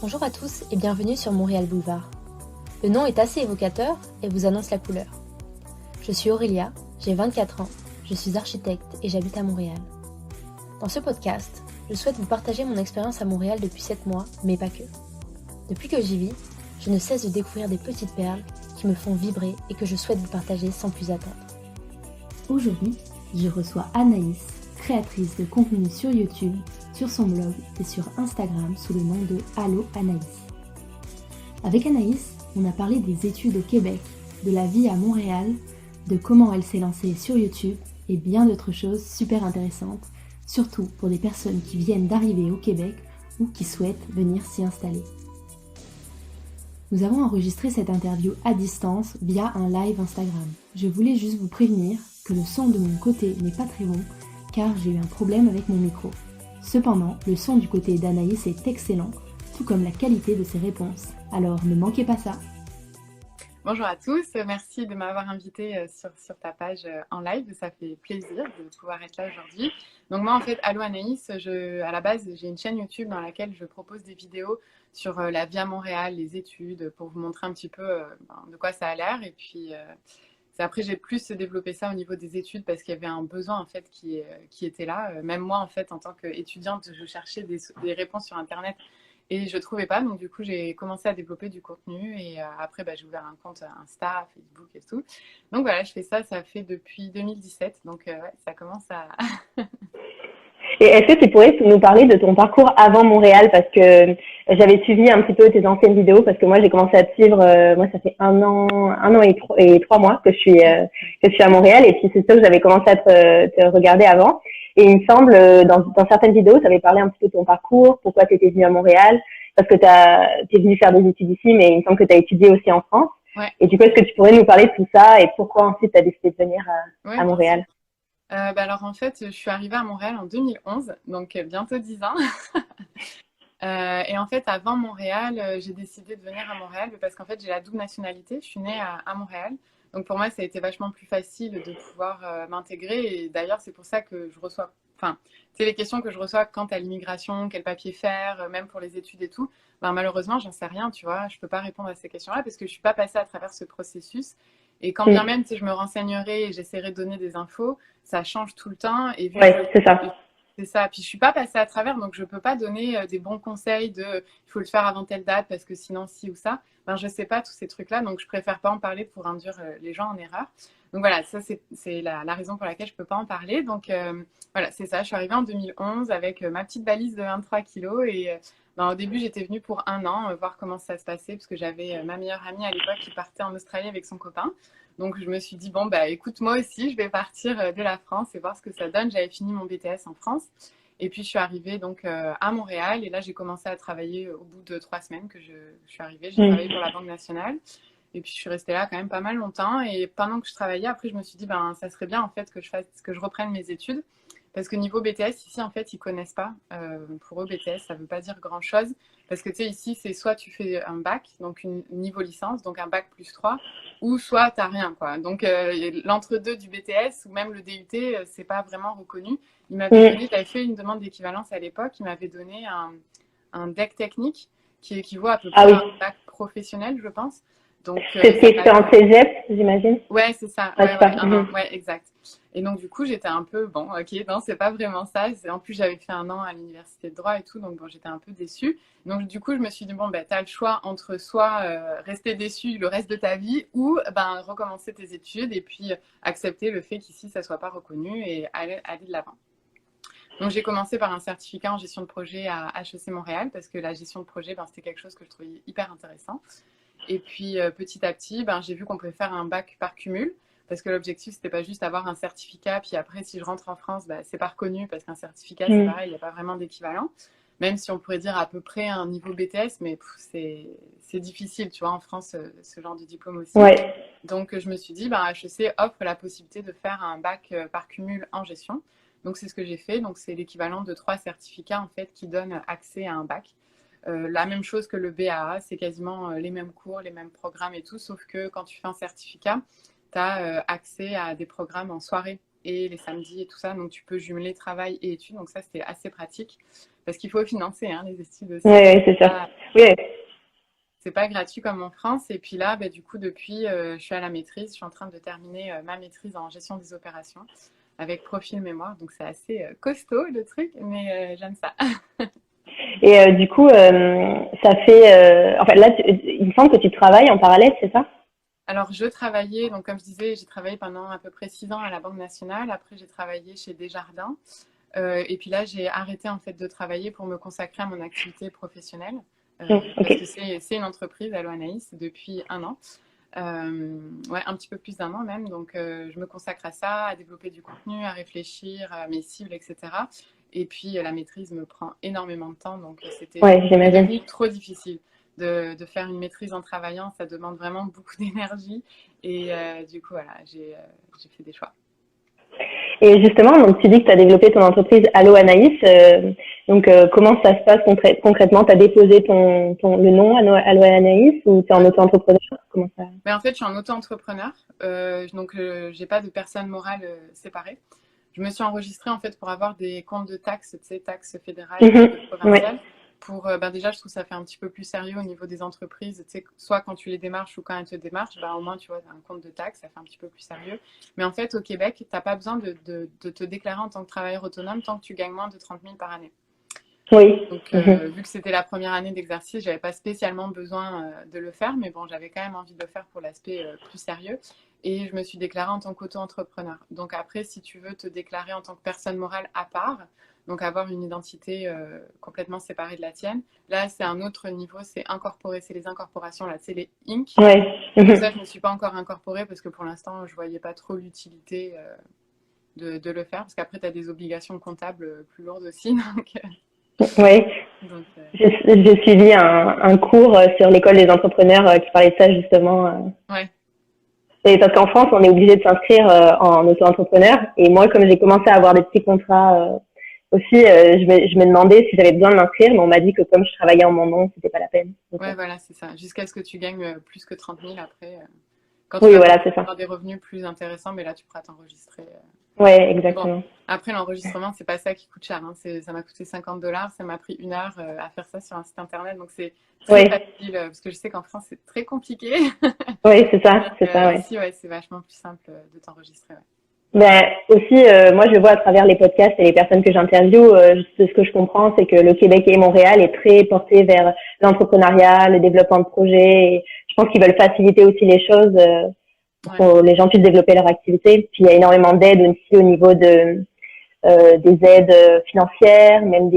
Bonjour à tous et bienvenue sur Montréal Boulevard. Le nom est assez évocateur et vous annonce la couleur. Je suis Aurélia, j'ai 24 ans, je suis architecte et j'habite à Montréal. Dans ce podcast, je souhaite vous partager mon expérience à Montréal depuis 7 mois, mais pas que. Depuis que j'y vis, je ne cesse de découvrir des petites perles qui me font vibrer et que je souhaite vous partager sans plus attendre. Aujourd'hui, je reçois Anaïs, créatrice de contenu sur YouTube, sur son blog et sur Instagram sous le nom de Allo Anaïs. Avec Anaïs, on a parlé des études au Québec, de la vie à Montréal, de comment elle s'est lancée sur YouTube et bien d'autres choses super intéressantes, surtout pour des personnes qui viennent d'arriver au Québec ou qui souhaitent venir s'y installer. Nous avons enregistré cette interview à distance via un live Instagram. Je voulais juste vous prévenir que le son de mon côté n'est pas très bon car j'ai eu un problème avec mon micro. Cependant, le son du côté d'Anaïs est excellent, tout comme la qualité de ses réponses. Alors ne manquez pas ça. Bonjour à tous, merci de m'avoir invité sur ta page en live, ça fait plaisir de pouvoir être là aujourd'hui. Donc moi en fait, Allo Anaïs, à la base j'ai une chaîne YouTube dans laquelle je propose des vidéos sur la vie à Montréal, les études, pour vous montrer un petit peu de quoi ça a l'air. Et puis après j'ai plus développé ça au niveau des études parce qu'il y avait un besoin en fait qui était là. Même moi en fait en tant qu'étudiante, je cherchais des réponses sur Internet. Et je ne trouvais pas, donc du coup, j'ai commencé à développer du contenu. Et après, j'ai ouvert un compte Insta, Facebook et tout. Donc voilà, je fais ça, ça fait depuis 2017. Donc ouais, ça commence à... Et est-ce que tu pourrais nous parler de ton parcours avant Montréal? Parce que j'avais suivi un petit peu tes anciennes vidéos, parce que moi, j'ai commencé à te suivre, moi, ça fait un an et 3 mois que je suis à Montréal. Et puis, c'est sûr que j'avais commencé à te regarder avant. Et il me semble, dans certaines vidéos, tu avais parlé un petit peu de ton parcours, pourquoi tu étais venue à Montréal, parce que t'es venue faire des études ici, mais il me semble que tu as étudié aussi en France. Ouais. Et du coup, est-ce que tu pourrais nous parler de tout ça et pourquoi ensuite tu as décidé de venir à Montréal? Alors en fait, je suis arrivée à Montréal en 2011, donc bientôt 10 ans. Et en fait, avant Montréal, j'ai décidé de venir à Montréal parce qu'en fait, j'ai la double nationalité. Je suis née à Montréal. Donc pour moi, ça a été vachement plus facile de pouvoir m'intégrer. Et d'ailleurs, c'est pour ça que je reçois... Enfin, c'est les questions que je reçois quant à l'immigration, quel papier faire, même pour les études et tout. Malheureusement, j'en sais rien, tu vois. Je peux pas répondre à ces questions-là parce que je suis pas passée à travers ce processus. Et quand bien même, je me renseignerai et j'essaierai de donner des infos, ça change tout le temps. Et c'est ça. C'est ça. Puis je suis pas passée à travers, donc je peux pas donner des bons conseils de il faut le faire avant telle date parce que sinon ci ou ça. Je sais pas tous ces trucs-là, donc je préfère pas en parler pour induire les gens en erreur. Donc voilà, ça c'est la raison pour laquelle je peux pas en parler. Donc voilà, c'est ça. Je suis arrivée en 2011 avec ma petite valise de 23 kilos et au début j'étais venue pour un an voir comment ça se passait parce que j'avais ma meilleure amie à l'époque qui partait en Australie avec son copain. Donc je me suis dit bon écoute, moi aussi je vais partir de la France et voir ce que ça donne. J'avais fini mon BTS en France et puis je suis arrivée donc à Montréal et là j'ai commencé à travailler au bout de 3 semaines que je suis arrivée. J'ai travaillé pour la Banque nationale et puis je suis restée là quand même pas mal longtemps et pendant que je travaillais après je me suis dit ça serait bien en fait que je reprenne mes études. Parce que niveau BTS, ici, en fait, ils connaissent pas. Pour eux, BTS, ça veut pas dire grand-chose. Parce que, tu sais, ici, c'est soit tu fais un bac, donc niveau licence, donc un bac plus 3, ou soit t'as rien, quoi. Donc, l'entre-deux du BTS, ou même le DUT, c'est pas vraiment reconnu. J'avais fait une demande d'équivalence à l'époque, il m'avait donné un DEC technique qui équivaut à peu près à un bac professionnel, je pense. Donc, c'était en cégep, j'imagine. Ouais, c'est ça. Ouais, exact. Et donc, du coup, j'étais un peu, ok, non, c'est pas vraiment ça. En plus, j'avais fait un an à l'université de droit et tout, donc j'étais un peu déçue. Donc, du coup, je me suis dit, t'as le choix entre soit rester déçue le reste de ta vie ou recommencer tes études et puis accepter le fait qu'ici, ça soit pas reconnu et aller de l'avant. Donc, j'ai commencé par un certificat en gestion de projet à HEC Montréal parce que la gestion de projet, c'était quelque chose que je trouvais hyper intéressant. Et puis, petit à petit, j'ai vu qu'on pouvait faire un bac par cumul. Parce que l'objectif, c'était pas juste avoir un certificat, puis après, si je rentre en France, c'est pas reconnu, parce qu'un certificat, c'est pareil, il n'y a pas vraiment d'équivalent. Même si on pourrait dire à peu près un niveau BTS, mais c'est difficile, tu vois, en France, ce genre de diplôme aussi. Ouais. Donc, je me suis dit, HEC offre la possibilité de faire un bac par cumul en gestion. Donc, c'est ce que j'ai fait. Donc, c'est l'équivalent de 3 certificats, en fait, qui donnent accès à un bac. La même chose que le BAA, c'est quasiment les mêmes cours, les mêmes programmes et tout, sauf que quand tu fais un certificat, tu as accès à des programmes en soirée et les samedis et tout ça. Donc, tu peux jumeler travail et études. Donc, ça, c'était assez pratique parce qu'il faut financer les études aussi. Oui, c'est ça. Oui, C'est pas gratuit comme en France. Et puis là, du coup, depuis, je suis à la maîtrise. Je suis en train de terminer ma maîtrise en gestion des opérations avec profil mémoire. Donc, c'est assez costaud le truc, mais j'aime ça. et du coup, ça fait... enfin, là, il me semble que tu travailles en parallèle, c'est ça? Alors, je travaillais, donc comme je disais, j'ai travaillé pendant à peu près 6 ans à la Banque nationale. Après, j'ai travaillé chez Desjardins. Et puis là, j'ai arrêté en fait de travailler pour me consacrer à mon activité professionnelle. Ok. Parce que c'est une entreprise, Allo Anaïs, depuis 1 an. Ouais, un petit peu plus d'1 an même. Donc, je me consacre à ça, à développer du contenu, à réfléchir à mes cibles, etc. Et puis, la maîtrise me prend énormément de temps. Donc, Ouais, c'est j'imagine. devenu trop difficile de faire une maîtrise en travaillant. Ça demande vraiment beaucoup d'énergie. Et du coup, voilà, j'ai fait des choix. Et justement, donc tu dis que tu as développé ton entreprise Allo Anaïs. Donc, comment ça se passe concrètement? Tu as déposé le nom Allo Anaïs ou tu es en auto-entrepreneur? Comment ça? Mais en fait, je suis en auto-entrepreneur. Donc, j'ai pas de personne morale séparée. Je me suis enregistrée en fait pour avoir des comptes de taxes, tu sais, taxes fédérales et Ouais. provinciales. Pour, déjà, je trouve que ça fait un petit peu plus sérieux au niveau des entreprises. Tu sais, soit quand tu les démarches ou quand elles te démarchent, au moins, tu vois, un compte de taxes, ça fait un petit peu plus sérieux. Mais en fait, au Québec, tu n'as pas besoin de te déclarer en tant que travailleur autonome tant que tu gagnes moins de 30 000 par année. Oui. Donc, vu que c'était la première année d'exercice, j'avais pas spécialement besoin de le faire, mais bon, j'avais quand même envie de le faire pour l'aspect plus sérieux. Et je me suis déclarée en tant qu'auto-entrepreneur. Donc après, si tu veux te déclarer en tant que personne morale à part, donc avoir une identité complètement séparée de la tienne, là, c'est un autre niveau, c'est incorporé, c'est les incorporations, là, c'est les Inc. Ouais. Donc ça, je ne suis pas encore incorporée parce que pour l'instant, je voyais pas trop l'utilité de le faire, parce qu'après, tu as des obligations comptables plus lourdes aussi. Oui. Donc, J'ai suivi un cours sur l'école des entrepreneurs qui parlait de ça justement. ouais. Et parce qu'en France, on est obligé de s'inscrire en auto-entrepreneur. Et moi, comme j'ai commencé à avoir des petits contrats aussi, je me demandais si j'avais besoin de m'inscrire, mais on m'a dit que comme je travaillais en mon nom, c'était pas la peine. Donc, Ouais, voilà, c'est ça. Jusqu'à ce que tu gagnes plus que 30 000 après. Quand tu oui, vas voilà, c'est ça. avoir des revenus plus intéressants, mais là, tu pourras t'enregistrer. Ouais, Bon, exactement. après, l'enregistrement, c'est pas ça qui coûte cher. Hein. Ça m'a coûté 50 $. Ça m'a pris 1 heure à faire ça sur un site internet. Donc, c'est très Ouais, facile parce que je sais qu'en France, c'est très compliqué. ouais, c'est ça, c'est ça, ouais. Ici, ouais, c'est vachement plus simple de t'enregistrer. Ouais. Ben aussi, moi je le vois à travers les podcasts et les personnes que j'interviewe, ce que je comprends, c'est que le Québec et Montréal est très porté vers l'entrepreneuriat, le développement de projets. Et je pense qu'ils veulent faciliter aussi les choses pour Ouais. que les gens puissent développer leur activité. Puis il y a énormément d'aides aussi au niveau de des aides financières, même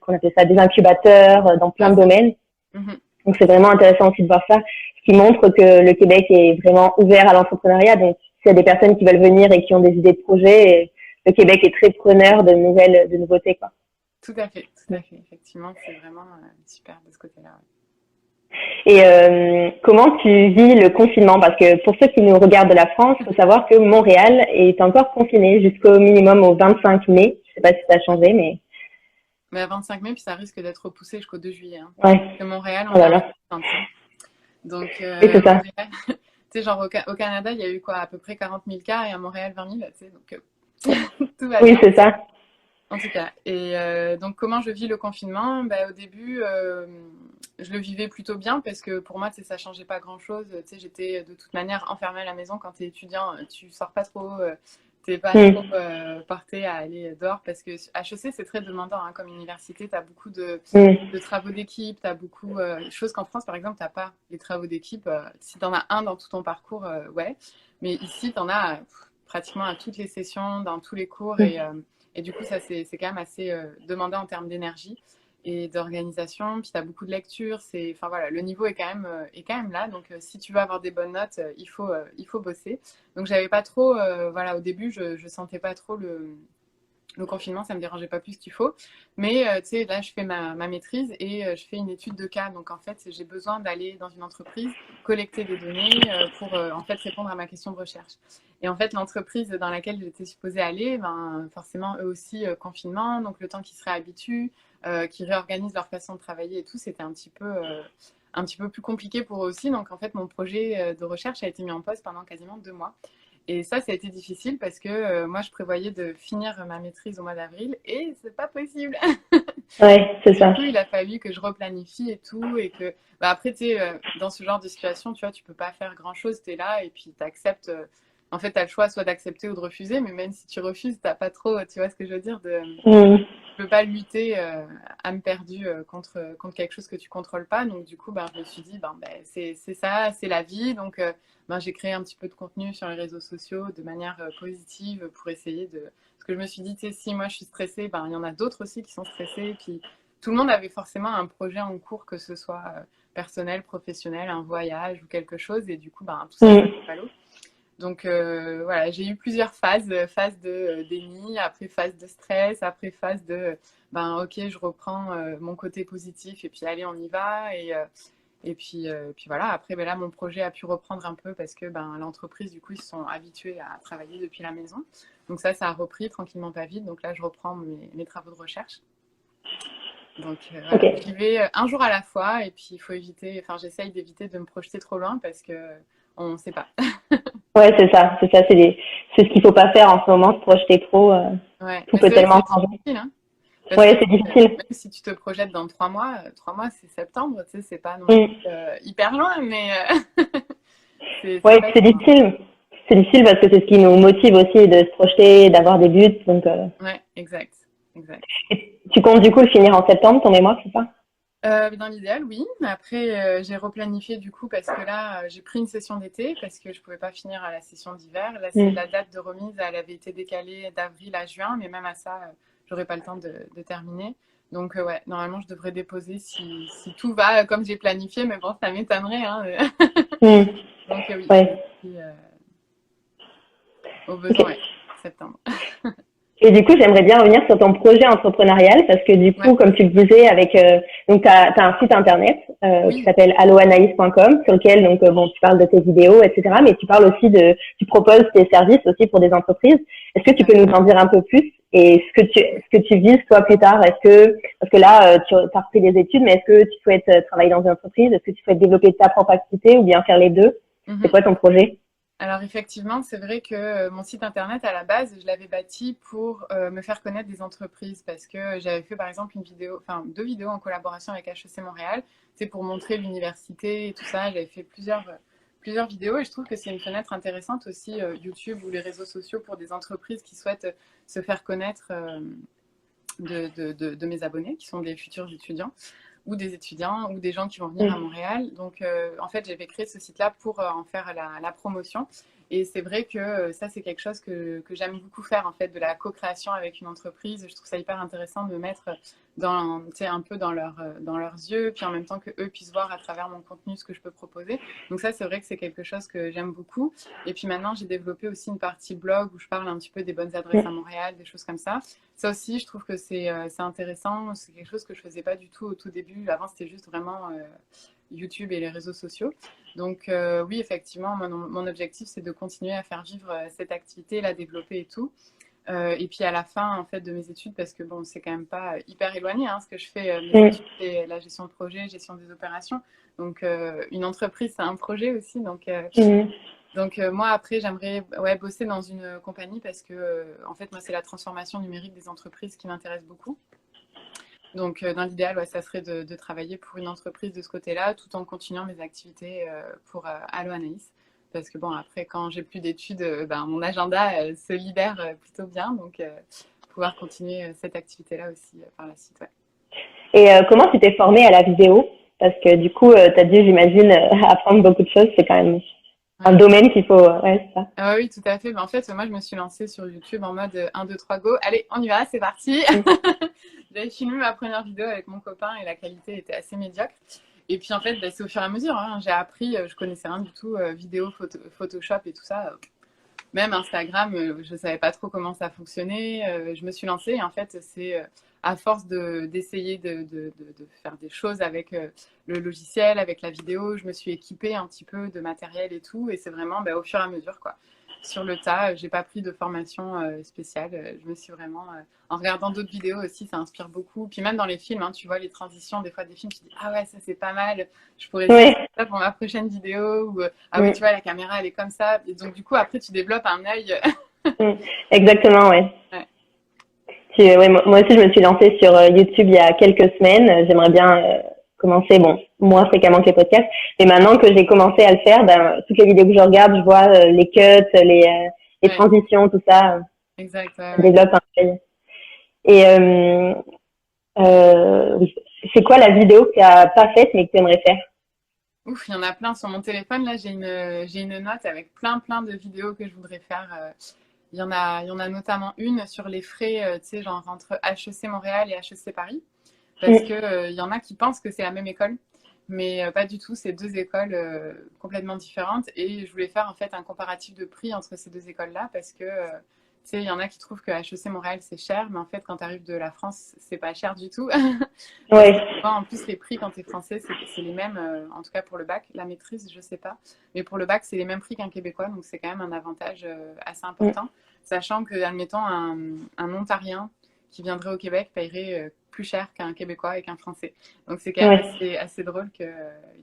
qu'on appelle ça des incubateurs dans plein de domaines. Mhm. Donc c'est vraiment intéressant aussi de voir ça, ce qui montre que le Québec est vraiment ouvert à l'entrepreneuriat. Donc s'il y a des personnes qui veulent venir et qui ont des idées de projets, le Québec est très preneur de nouveautés, quoi. Tout à fait, tout à fait. Effectivement, c'est vraiment super de ce côté-là. Ouais. Et comment tu vis le confinement? Parce que pour ceux qui nous regardent de la France, il faut savoir que Montréal est encore confiné jusqu'au minimum au 25 mai. Je sais pas si ça a changé, mais Mais à 25 mai, puis ça risque d'être repoussé jusqu'au 2 juillet. Hein. ouais. Parce que Montréal, Oh on est là un là. peu. Donc, Oui, c'est ça. Montréal, tu sais, genre au Canada, il y a eu quoi, à peu près 40 000 cas et à Montréal, 20 000, tu sais, donc tout va Oui, bien. c'est ça. En tout cas, et donc comment je vis le confinement? Au début, je le vivais plutôt bien parce que pour moi, tu sais, ça changeait pas grand-chose. Tu sais, j'étais de toute manière enfermée à la maison quand tu es étudiant, tu sors pas trop, t'es pas trop Mm. porté à aller dehors parce que HEC, c'est très demandant hein, comme université. Tu as beaucoup Mm. de travaux d'équipe, tu as beaucoup de choses qu'en France, par exemple, tu n'as pas les travaux d'équipe. Si tu en as un dans tout ton parcours, ouais. Mais ici, tu en as pratiquement à toutes les sessions, dans tous les cours et du coup, ça, c'est quand même assez demandant en termes d'énergie et d'organisation. Puis, tu as beaucoup de lectures. Enfin, voilà, le niveau est quand même là. Donc, si tu veux avoir des bonnes notes, il faut bosser. Donc, j'avais pas trop, voilà, au début, je sentais pas trop le confinement, ça me dérangeait pas plus qu'il faut. Mais tu sais, là, je fais ma maîtrise et je fais une étude de cas. Donc, en fait, j'ai besoin d'aller dans une entreprise, collecter des données pour, en fait, répondre à ma question de recherche. Et en fait, l'entreprise dans laquelle j'étais supposée aller, forcément, eux aussi, confinement. Donc, le temps qu'ils se réhabituent, qu'ils réorganisent leur façon de travailler et tout, c'était un petit peu plus compliqué pour eux aussi. Donc, en fait, mon projet de recherche a été mis en pause pendant quasiment 2 mois. Et ça a été difficile parce que moi, je prévoyais de finir ma maîtrise au mois d'avril et c'est pas possible. Ouais, c'est ça. Du coup, il a fallu que je replanifie et tout. Et que, bah, après, tu sais, dans ce genre de situation, tu vois, tu peux pas faire grand-chose. Tu es là et puis tu acceptes. En fait, tu as le choix soit d'accepter ou de refuser. Mais même si tu refuses, tu pas trop, tu vois ce que je veux dire, Mm. je peux pas lutter âme perdue contre quelque chose que tu contrôles pas. Donc, du coup, ben, je me suis dit, c'est ça, c'est la vie. Donc, ben, j'ai créé un petit peu de contenu sur les réseaux sociaux de manière positive pour essayer de. Parce que je me suis dit, tu sais, si moi je suis stressée, ben, il y en a d'autres aussi qui sont stressés. Puis, tout le monde avait forcément un projet en cours, que ce soit personnel, professionnel, un voyage ou quelque chose. Et du coup, ben, tout ça, ça Mm. fait pas l'eau. Donc voilà, j'ai eu plusieurs phases, phase de déni, après phase de stress, après phase de ben ok, je reprends mon côté positif et puis allez, on y va puis voilà. Après ben là, mon projet a pu reprendre un peu parce que ben l'entreprise du coup ils se sont habitués à travailler depuis la maison. Donc ça a repris tranquillement pas vite. Donc là, je reprends mes travaux de recherche. Donc voilà, Ok. j'y vais un jour à la fois et puis il faut éviter, enfin j'essaye d'éviter de me projeter trop loin parce que on ne sait pas. Ouais, c'est ça. C'est ce qu'il faut pas faire en ce moment, se projeter trop. Ouais, Tout mais peut c'est vrai que tellement c'est changer. difficile, hein, parce que Ouais, c'est difficile. même si tu te projettes dans 3 mois, 3 mois c'est septembre, tu sais, c'est pas non plus Mm. hyper loin, mais c'est Ouais, pas c'est évident. difficile. C'est difficile parce que c'est ce qui nous motive aussi de se projeter, d'avoir des buts. Donc, Ouais, exact, exact. et tu comptes du coup le finir en septembre, ton mémoire, c'est ça? Dans l'idéal, oui. Mais après, j'ai replanifié du coup parce que là, j'ai pris une session d'été parce que je pouvais pas finir à la session d'hiver. Là, Mm. la date de remise, elle avait été décalée d'avril à juin, mais même à ça, j'aurais pas le temps de terminer. Donc, ouais, normalement, je devrais déposer si tout va comme j'ai planifié, mais bon, ça m'étonnerait, hein. Mm. Donc, oui, Ouais. d'ici, au Ok. besoin, ouais, septembre. Et du coup, j'aimerais bien revenir sur ton projet entrepreneurial parce que du Ouais, coup, comme tu le disais, avec donc t'as un site internet qui oui. s'appelle alloanalyse.com sur lequel donc bon, tu parles de tes vidéos, etc. Mais tu parles aussi tu proposes tes services aussi pour des entreprises. Est-ce que tu peux nous en dire un peu plus et ce que tu vises toi plus tard? Parce que là, tu as repris des études, mais est-ce que tu souhaites travailler dans une entreprise? Est-ce que tu souhaites développer ta propre activité ou bien faire les deux? C'est Mhm. quoi ton projet? Alors effectivement, c'est vrai que mon site internet à la base, je l'avais bâti pour me faire connaître des entreprises parce que j'avais fait par exemple une vidéo, enfin 2 vidéos en collaboration avec HEC Montréal, c'est pour montrer l'université et tout ça. J'avais fait plusieurs vidéos et je trouve que c'est une fenêtre intéressante aussi YouTube ou les réseaux sociaux pour des entreprises qui souhaitent se faire connaître de mes abonnés qui sont des futurs étudiants ou des étudiants ou des gens qui vont venir à Mm. Montréal. Donc, en fait, j'avais créé ce site-là pour en faire la promotion. Et c'est vrai que ça, c'est quelque chose que j'aime beaucoup faire, en fait, de la co-création avec une entreprise. Je trouve ça hyper intéressant de me mettre un peu dans leurs yeux, puis en même temps qu'eux puissent voir à travers mon contenu ce que je peux proposer. Donc ça, c'est vrai que c'est quelque chose que j'aime beaucoup. Et puis maintenant, j'ai développé aussi une partie blog où je parle un petit peu des bonnes adresses à Mm. Montréal, des choses comme ça. Ça aussi, je trouve que c'est intéressant. C'est quelque chose que je faisais pas du tout au tout début. Avant, c'était juste vraiment YouTube et les réseaux sociaux. Donc oui, effectivement, mon objectif, c'est de continuer à faire vivre cette activité, la développer et tout. Et puis à la fin en fait de mes études, parce que bon, c'est quand même pas hyper éloigné hein, ce que je fais. Mes Mm. études, c'est la gestion de projet, gestion des opérations. Donc une entreprise, c'est un projet aussi. Mm. Donc moi après j'aimerais ouais, bosser dans une compagnie parce que en fait moi c'est la transformation numérique des entreprises qui m'intéresse beaucoup. Donc dans l'idéal ouais, ça serait de travailler pour une entreprise de ce côté-là tout en continuant mes activités pour Allo Anaïs. Parce que bon après quand j'ai plus d'études, ben, mon agenda se libère plutôt bien donc pouvoir continuer cette activité-là aussi par la suite. Ouais. Et comment tu t'es formée à la vidéo? Parce que du coup, tu as dû, j'imagine, apprendre beaucoup de choses. C'est quand même un Ouais. domaine qu'il faut. Ouais, c'est ça. Ah oui, tout à fait. Mais en fait, moi, je me suis lancée sur YouTube en mode 1, 2, 3, go. Allez, on y va, c'est parti. Mm. J'avais filmé ma première vidéo avec mon copain et la qualité était assez médiocre. Et puis en fait, bah, c'est au fur et à mesure. Hein. J'ai appris, je connaissais rien du tout, vidéo, Photoshop et tout ça. Même Instagram, je ne savais pas trop comment ça fonctionnait. Je me suis lancée et en fait, c'est à force d'essayer de faire des choses avec le logiciel, avec la vidéo, je me suis équipée un petit peu de matériel et tout. Et c'est vraiment bah, au fur et à mesure, quoi. sur le tas. J'ai pas pris de formation spéciale. Je me suis vraiment, en regardant d'autres vidéos aussi, ça inspire beaucoup. Puis même dans les films, hein, tu vois les transitions, des fois des films, tu dis ah ouais, ça c'est pas mal. Je pourrais Oui. faire ça pour ma prochaine vidéo. Ou ah oui, tu vois la caméra elle est comme ça. Et donc du coup après tu développes un œil. Exactement, ouais. Ouais. Ouais, moi aussi, je me suis lancée sur YouTube il y a quelques semaines. J'aimerais bien commencer, bon, moins fréquemment que les podcasts, mais maintenant que j'ai commencé à le faire, ben, toutes les vidéos que je regarde, je vois les cuts, les transitions, tout ça. Exact. Ça développe un œil. Et oui. C'est quoi la vidéo que tu n'as pas faite mais que tu aimerais faire? Ouf, il y en a plein sur mon téléphone. Là, j'ai une note avec plein de vidéos que je voudrais faire. Il y en a notamment une sur les frais, tu sais, genre entre HEC Montréal et HEC Paris. Parce que il y en a qui pensent que c'est la même école. Mais pas du tout, c'est deux écoles complètement différentes. Et je voulais faire en fait un comparatif de prix entre ces deux écoles-là parce que tu sais, il y en a qui trouvent que HEC Montréal c'est cher, mais en fait, quand tu arrives de la France, c'est pas cher du tout. Ouais. En plus, les prix quand tu es français, c'est les mêmes, en tout cas pour le bac. La maîtrise, je sais pas. Mais pour le bac, c'est les mêmes prix qu'un Québécois, donc c'est quand même un avantage assez important. Sachant que, admettons, un Ontarien qui viendrait au Québec paierait plus cher qu'un Québécois et qu'un Français. Donc c'est quand même assez drôle qu'il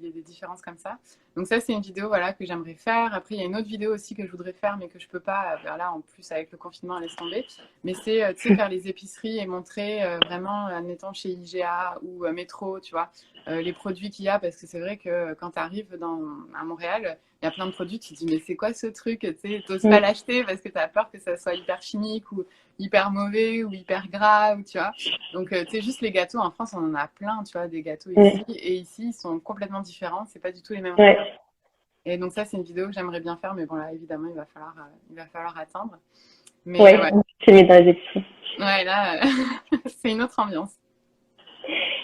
y ait des différences comme ça. Donc ça, c'est une vidéo voilà, que j'aimerais faire. Après, il y a une autre vidéo aussi que je voudrais faire, mais que je peux pas. Là, en plus, avec le confinement, elle laisse tomber. Mais c'est faire les épiceries et montrer vraiment, admettons, chez IGA ou Métro, tu vois, les produits qu'il y a. Parce que c'est vrai que quand tu arrives à Montréal, il y a plein de produits, tu te dis, mais c'est quoi ce truc? Tu n'oses pas l'acheter parce que tu as peur que ça soit hyper chimique ou hyper mauvais ou hyper gras, ou, tu vois. Donc, tu sais, juste les gâteaux, en France, on en a plein, tu vois, des gâteaux ici. Et ici, ils sont complètement différents. C'est pas du tout les mêmes. Et donc, ça, c'est une vidéo que j'aimerais bien faire. Mais bon, là, évidemment, il va falloir attendre. Mais, c'est mieux dans les épiceries. Ouais, là, c'est une autre ambiance.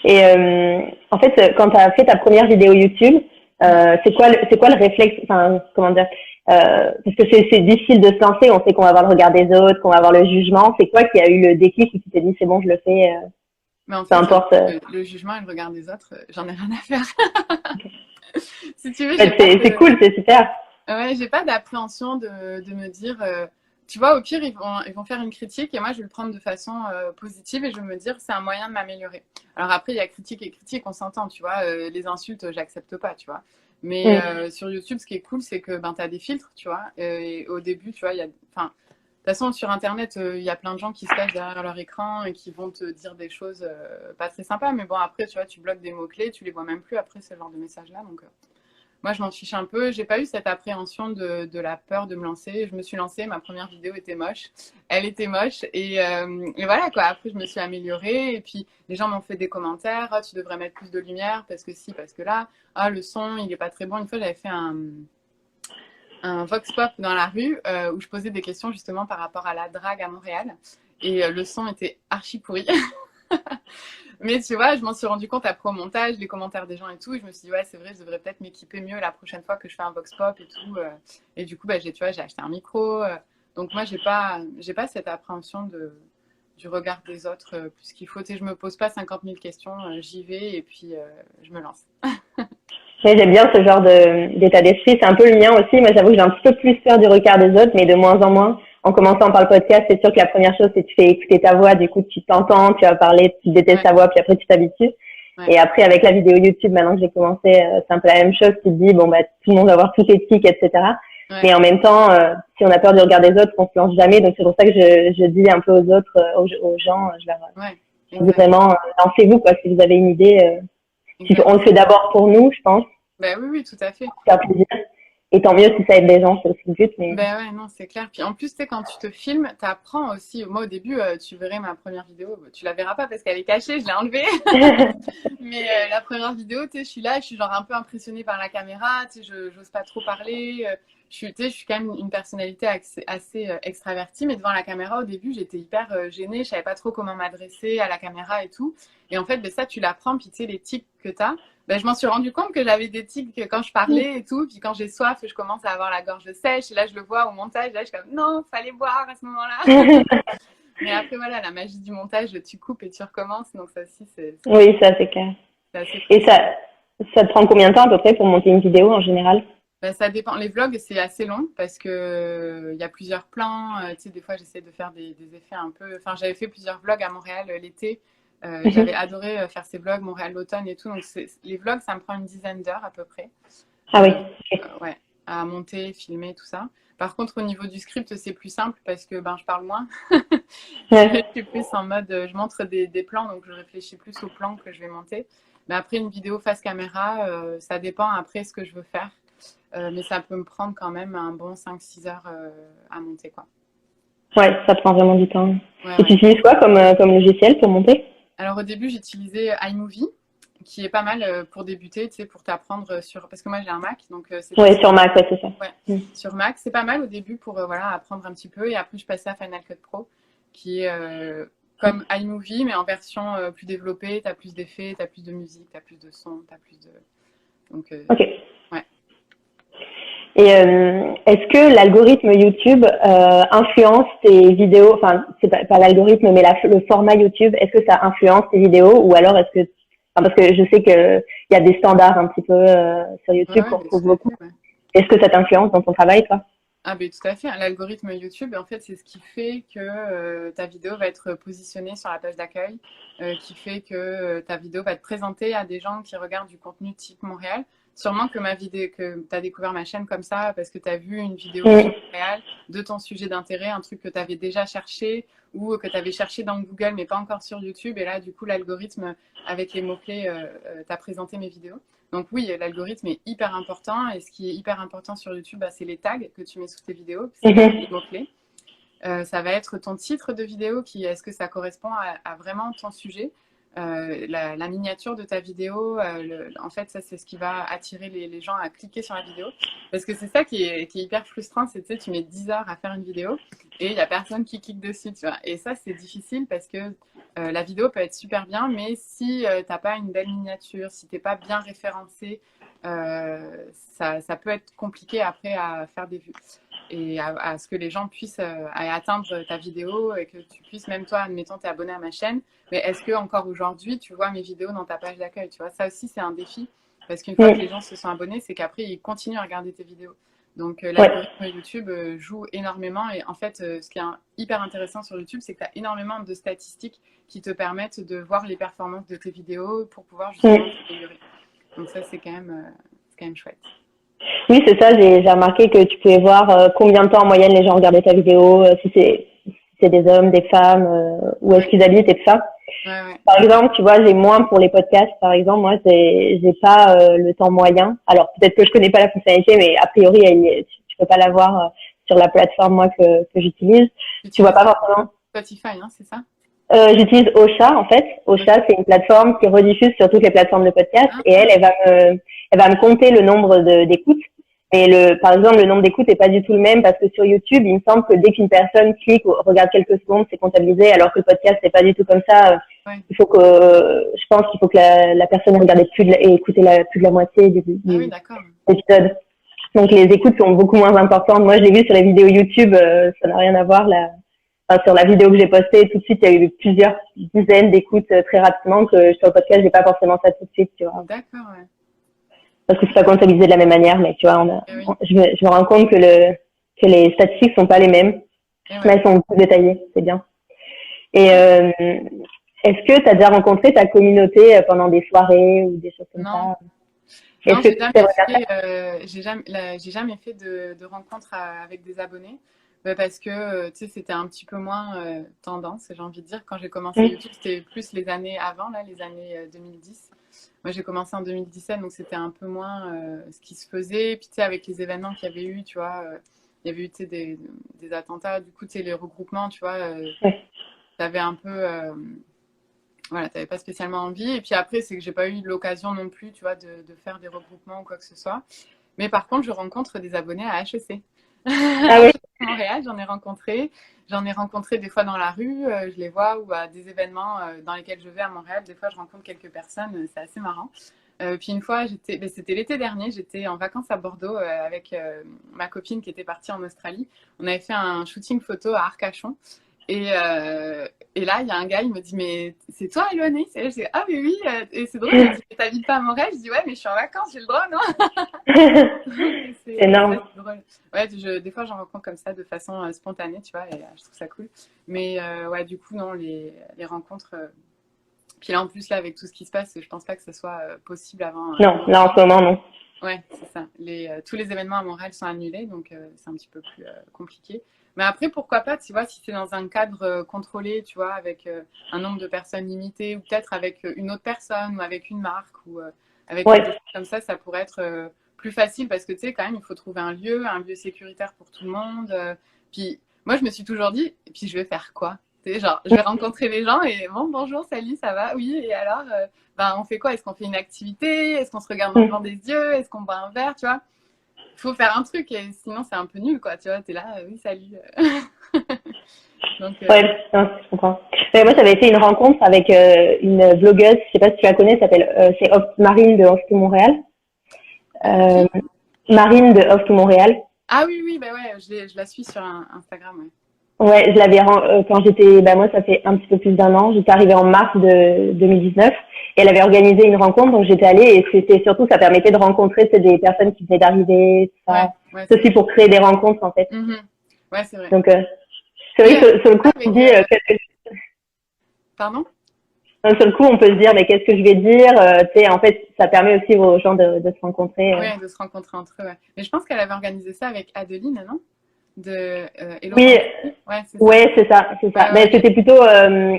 Et en fait, quand tu as fait ta première vidéo YouTube, c'est quoi le réflexe, enfin, comment dire, parce que c'est difficile de se lancer, on sait qu'on va avoir le regard des autres, qu'on va avoir le jugement. C'est quoi qui a eu le déclic où tu t'es dit c'est bon, je le fais, mais en fait, peu importe. Le jugement et le regard des autres, j'en ai rien à faire. Si tu veux, c'est cool, c'est super. Ouais, j'ai pas d'appréhension de me dire, tu vois, au pire, ils vont faire une critique et moi, je vais le prendre de façon positive et je vais me dire, c'est un moyen de m'améliorer. Alors après, il y a critique et critique, on s'entend, tu vois. Les insultes, j'accepte pas, tu vois. Mais sur YouTube, ce qui est cool, c'est que ben, tu as des filtres, tu vois. Et au début, tu vois, enfin, de toute façon, sur Internet, il y a plein de gens qui se cachent derrière leur écran et qui vont te dire des choses pas très sympas. Mais bon, après, tu vois, tu bloques des mots-clés, tu les vois même plus après ce genre de message-là. Donc, moi, je m'en fiche un peu. J'ai pas eu cette appréhension de la peur de me lancer. Je me suis lancée. Ma première vidéo était moche. Elle était moche. Et voilà, quoi. Après, je me suis améliorée. Et puis, les gens m'ont fait des commentaires. Oh, tu devrais mettre plus de lumière parce que si, parce que là. Ah, le son, il est pas très bon. Une fois, j'avais fait un vox pop dans la rue où je posais des questions justement par rapport à la drague à Montréal. Et le son était archi pourri. Mais tu vois, je m'en suis rendu compte après au montage, les commentaires des gens et tout. Et je me suis dit, ouais, c'est vrai, je devrais peut-être m'équiper mieux la prochaine fois que je fais un vox pop et tout. Et du coup, bah, j'ai acheté un micro. Donc moi, j'ai pas cette appréhension du regard des autres plus qu'il faut. Tu sais, je me pose pas 50 000 questions, j'y vais et puis je me lance. J'aime bien ce genre d'état d'esprit. C'est un peu le mien aussi. Moi, j'avoue que j'ai un petit peu plus peur du regard des autres, mais de moins en moins. En commençant par le podcast, c'est sûr que la première chose, c'est que tu fais écouter ta voix. Du coup, tu t'entends, tu vas parler, tu détestes ta voix, puis après, tu t'habitues. Et après, avec la vidéo YouTube, maintenant que j'ai commencé, c'est un peu la même chose. Tu te dis, bon, bah, tout le monde va voir tout éthique, etc. Mais en même temps, si on a peur du regard des autres, on se lance jamais. Donc, c'est pour ça que je dis un peu aux autres, aux gens, je leur dis vraiment, lancez-vous, quoi, si vous avez une idée. On le fait d'abord pour nous, je pense. Ben oui, tout à fait. Faire plaisir. Et tant mieux si ça aide les gens, c'est aussi le but. Mais... Ben ouais, non, c'est clair. Puis en plus, tu sais, quand tu te filmes, tu apprends aussi. Moi, au début, tu verrais ma première vidéo. Tu la verras pas parce qu'elle est cachée, je l'ai enlevée. Mais la première vidéo, tu sais, je suis là, je suis genre un peu impressionnée par la caméra. Tu sais, j'ose pas trop parler. Je suis quand même une personnalité assez extravertie. Mais devant la caméra, au début, j'étais hyper gênée. Je savais pas trop comment m'adresser à la caméra et tout. Et en fait, ben, ça, tu l'apprends. Puis tu sais, les tics que tu as. Ben, je m'en suis rendu compte que j'avais des tics quand je parlais et tout. Puis quand j'ai soif, je commence à avoir la gorge sèche. Et là, je le vois au montage. Là, je suis comme, non, fallait boire à ce moment-là. Mais après, voilà, la magie du montage, tu coupes et tu recommences. Donc ça aussi, c'est... Oui, ça, c'est clair. Et ça te prend combien de temps à peu près pour monter une vidéo en général? Bah, ça dépend. Les vlogs, c'est assez long parce que il y a plusieurs plans. Tu sais, des fois, j'essaie de faire des effets un peu. Enfin, j'avais fait plusieurs vlogs à Montréal l'été. J'avais Mhm. adoré faire ces vlogs, Montréal l'automne et tout. Donc, les vlogs, ça me prend une dizaine d'heures à peu près. Ah oui, Euh, ok. ouais, à monter, filmer, tout ça. Par contre, au niveau du script, c'est plus simple parce que ben, je parle moins. Je Ouais. suis plus en mode, je montre des plans, donc je réfléchis plus aux plans que je vais monter. Mais après, une vidéo face caméra, ça dépend après ce que je veux faire. Mais ça peut me prendre quand même un bon 5-6 heures à monter, quoi. Ouais, ça prend vraiment du temps. Ouais, Et tu ouais. utilises quoi comme logiciel pour monter? Alors au début, j'utilisais iMovie, qui est pas mal pour débuter, tu sais, pour t'apprendre sur... Parce que moi, j'ai un Mac, donc c'était Ouais, sur Mac, ouais, c'est ça. ouais, Mm. sur Mac. C'est pas mal au début pour voilà, apprendre un petit peu. Et après, je passais à Final Cut Pro, qui est comme iMovie, mais en version plus développée. Tu as plus d'effets, tu as plus de musique, tu as plus de son, tu as plus de... Donc, Ok. ouais. Et est-ce que l'algorithme YouTube influence tes vidéos, enfin, c'est pas l'algorithme, mais le format YouTube, est-ce que ça influence tes vidéos ou alors est-ce que, enfin, parce que je sais que il y a des standards un petit peu sur Ouais, YouTube ouais, qu'on mais retrouve tout à beaucoup. fait, ouais. Est-ce que ça t'influence dans ton travail, toi? Ah ben tout à fait. L'algorithme YouTube, en fait, c'est ce qui fait que ta vidéo va être positionnée sur la page d'accueil, qui fait que ta vidéo va être présentée à des gens qui regardent du contenu type Montréal. Sûrement que ma vidéo, que tu as découvert ma chaîne comme ça parce que tu as vu une vidéo sur Mm. Montréal de ton sujet d'intérêt, un truc que tu avais déjà cherché ou que tu avais cherché dans Google mais pas encore sur YouTube. Et là, du coup, l'algorithme, avec les mots-clés, t'a présenté mes vidéos. Donc oui, l'algorithme est hyper important et ce qui est hyper important sur YouTube, bah, c'est les tags que tu mets sous tes vidéos, c'est les Mhm. mots-clés. Ça va être ton titre de vidéo, est-ce que ça correspond à vraiment ton sujet. La miniature de ta vidéo, en fait, ça, c'est ce qui va attirer les gens à cliquer sur la vidéo. Parce que c'est ça qui est hyper frustrant, c'est que tu mets 10 heures à faire une vidéo et il n'y a personne qui clique dessus, tu vois. Et ça, c'est difficile parce que la vidéo peut être super bien, mais si tu n'as pas une belle miniature, si tu n'es pas bien référencé, ça peut être compliqué après à faire des vues et à ce que les gens puissent atteindre ta vidéo et que tu puisses, même toi, admettons, t'es abonné à ma chaîne, mais est-ce que encore aujourd'hui, tu vois mes vidéos dans ta page d'accueil, tu vois, ça aussi, c'est un défi parce qu'une fois que les Mm. gens se sont abonnés, c'est qu'après, ils continuent à regarder tes vidéos. Donc, Ouais. l'algorithme YouTube joue énormément et en fait, ce qui est hyper intéressant sur YouTube, c'est que tu as énormément de statistiques qui te permettent de voir les performances de tes vidéos pour pouvoir justement Mm. t'améliorer. Donc, ça, c'est quand même chouette. Oui, c'est ça. J'ai remarqué que tu pouvais voir combien de temps en moyenne les gens regardaient ta vidéo, si c'est des hommes, des femmes, où est-ce Ouais, qu'ils habitent et tout ça. ouais, ouais. Par exemple, tu vois, j'ai moins pour les podcasts, par exemple. Moi, j'ai pas le temps moyen. Alors, peut-être que je connais pas la fonctionnalité, mais a priori, tu peux pas l'avoir sur la plateforme, moi, que j'utilise. Tu Tu vois utilises pas forcément. Spotify, hein, c'est ça? J'utilise Ocha, en fait. Ok. Ocha, c'est une plateforme qui rediffuse sur toutes les plateformes de podcast et Ah, elle va me compter le nombre d'écoutes. Et par exemple, le nombre d'écoutes n'est pas du tout le même parce que sur YouTube, il me semble que dès qu'une personne clique ou regarde quelques secondes, c'est comptabilisé, alors que le podcast, c'est pas du tout comme ça. ouais. Il faut que, je pense qu'il faut que la personne ait regardé et écouté plus de la moitié Ah oui, du d'accord. épisode. Donc les écoutes sont beaucoup moins importantes. Moi, je l'ai vu sur les vidéos YouTube, ça n'a rien à voir là. Enfin, sur la vidéo que j'ai postée, tout de suite, il y a eu plusieurs dizaines d'écoutes très rapidement que sur le podcast, j'ai pas forcément ça tout de suite, tu vois. D'accord, ouais. Parce que c'est pas comptabilisé de la même manière, mais tu vois, Eh oui, je me rends compte que les statistiques sont pas les mêmes, eh mais ouais. elles sont plus détaillées, c'est bien. Et Ouais. est-ce que tu as déjà rencontré ta communauté pendant des soirées ou des choses comme Non, ça? non, Est-ce que j'ai tu jamais aimerais faire fait, j'ai jamais fait de rencontres avec des abonnés. Parce que tu sais, c'était un petit peu moins tendance, j'ai envie de dire. Quand j'ai commencé ça? YouTube, c'était plus les années avant, là, les années 2010. Moi, j'ai commencé en 2017, donc c'était un peu moins ce qui se faisait. Puis, tu sais, avec les événements qu'il y avait eu, tu vois, il y avait eu, tu sais, des attentats. Du coup, tu sais, les regroupements, tu vois, Ouais. t'avais un peu, voilà, t'avais pas spécialement envie. Et puis après, c'est que j'ai pas eu l'occasion non plus, tu vois, de faire des regroupements ou quoi que ce soit. Mais par contre, je rencontre des abonnés à HEC. Ah oui. HEC Montréal, j'en ai rencontré. J'en ai rencontré des fois dans la rue, je les vois, ou à des événements dans lesquels je vais à Montréal. Des fois, je rencontre quelques personnes, c'est assez marrant. Puis une fois, c'était l'été dernier, j'étais en vacances à Bordeaux avec ma copine qui était partie en Australie. On avait fait un shooting photo à Arcachon. Et là, il y a un gars, il me dit, mais c'est toi, Éloigné? Je dis, ah, mais oui. Et c'est drôle, il me dit, mais t'habites pas à Montréal? Je dis, ouais, mais je suis en vacances, j'ai le droit, non? C'est énorme. C'est drôle. Ouais, des fois, j'en rencontre comme ça de façon spontanée, tu vois, et je trouve ça cool. Mais ouais, du coup, non, les rencontres. Puis là, en plus, là, avec tout ce qui se passe, je pense pas que ce soit possible avant. Non, là, en ce moment, non. Ouais, c'est ça. Tous les événements à Montréal sont annulés, donc c'est un petit peu plus compliqué. Mais après, pourquoi pas, tu vois, si c'est dans un cadre contrôlé, tu vois, avec un nombre de personnes limité, ou peut-être avec une autre personne, ou avec une marque, ou avec Ouais. des choses comme ça pourrait être plus facile, parce que tu sais, quand même, il faut trouver un lieu sécuritaire pour tout le monde. Puis moi, je me suis toujours dit, et puis je vais faire quoi? Tu sais, genre, je vais rencontrer les gens et bon, bonjour, salut, ça va? Oui, et alors, ben, on fait quoi? Est-ce qu'on fait une activité? Est-ce qu'on se regarde dans le blanc des yeux? Est-ce qu'on boit un verre? Tu vois? Il faut faire un truc, et sinon c'est un peu nul, quoi. Tu vois, t'es là, oui, salut. Donc, Ouais, non, je comprends. Mais moi, j'avais fait une rencontre avec une blogueuse, je sais pas si tu la connais, c'est Marine de Off to Montréal. Marine de Off to Montréal. Ah oui, oui, bah ouais, je la suis sur Instagram, ouais. Ouais, je l'avais quand moi ça fait un petit peu plus d'1 an, j'étais arrivée en mars de 2019 et elle avait organisé une rencontre, donc j'étais allée et c'était surtout, ça permettait de rencontrer des personnes qui venaient d'arriver, tout ça. Ouais, c'est aussi pour créer des rencontres en fait. Ouais, c'est vrai. Donc c'est vrai que sur le coup on se dit Pardon? Sur le coup on peut se dire mais qu'est-ce que je vais dire, tu sais, en fait ça permet aussi aux gens de se rencontrer. Ouais, de se rencontrer entre eux, ouais. Mais je pense qu'elle avait organisé ça avec Adeline, non? Oui, ouais, c'est ça. Ouais, Mais c'était plutôt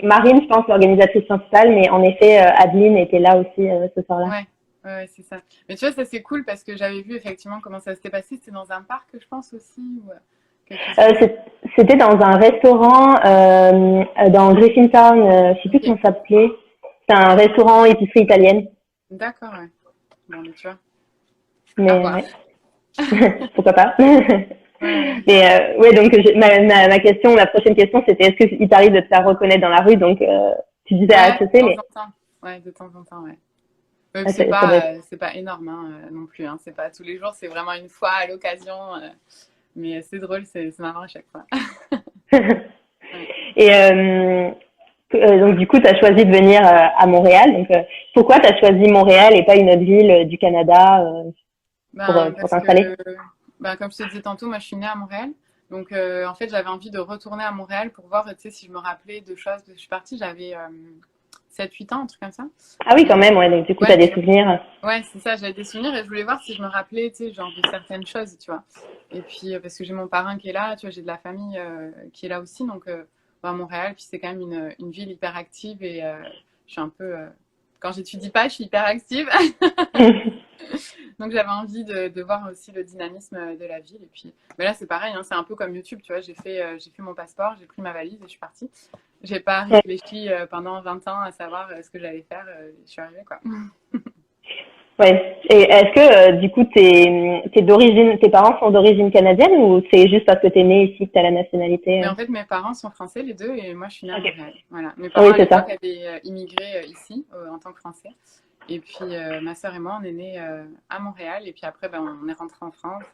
Marine, je pense, l'organisatrice principale, mais en effet, Adeline était là aussi ce soir-là. Ouais, c'est ça. Mais tu vois, ça c'est cool parce que j'avais vu effectivement comment ça s'était passé. C'était dans un parc, je pense aussi. C'était dans un restaurant dans Griffintown, je sais plus comment ça s'appelait. C'est un restaurant épicerie italienne. D'accord, ouais. Bon, mais tu vois. Mais ouais. Pourquoi pas. Mais ouais, donc ma prochaine question, c'était est-ce qu'il t'arrive de te faire reconnaître dans la rue? Donc tu disais à HEC, mais ouais, de temps en temps, ouais. C'est pas énorme non plus. Hein. C'est pas tous les jours, c'est vraiment une fois à l'occasion. Mais c'est drôle, c'est marrant à chaque fois. Et donc du coup, tu as choisi de venir à Montréal. Donc pourquoi tu as choisi Montréal et pas une autre ville du Canada pour t'installer? Comme je te disais tantôt, moi je suis née à Montréal. Donc en fait, j'avais envie de retourner à Montréal pour voir, tu sais, si je me rappelais de choses. Je suis partie, j'avais 7-8 ans, un truc comme ça. Ah oui, quand même, ouais. Donc du coup, tu as des souvenirs. Ouais, c'est ça, j'avais des souvenirs et je voulais voir si je me rappelais, tu sais, genre de certaines choses, tu vois. Et puis, parce que j'ai mon parrain qui est là, tu vois, j'ai de la famille qui est là aussi, donc à Montréal, puis c'est quand même une ville hyper active et je suis un peu... quand j'étudie pas, je suis hyper active. Donc j'avais envie de voir aussi le dynamisme de la ville. Et puis mais là, c'est pareil, hein, c'est un peu comme YouTube, tu vois, j'ai fait mon passeport, j'ai pris ma valise et je suis partie. J'ai pas réfléchi pendant 20 ans à savoir ce que j'allais faire. Je suis arrivée, quoi. Ouais. Et est-ce que du coup, tes parents sont d'origine canadienne ou c'est juste parce que t'es née ici que t'as la nationalité? Mais en fait, mes parents sont français, les deux, et moi, je suis née à Montréal. Voilà. Mes parents, à l'époque, avaient immigré ici, en tant que français. Et puis, ma sœur et moi, on est nés à Montréal. Et puis après, on est rentrés en France.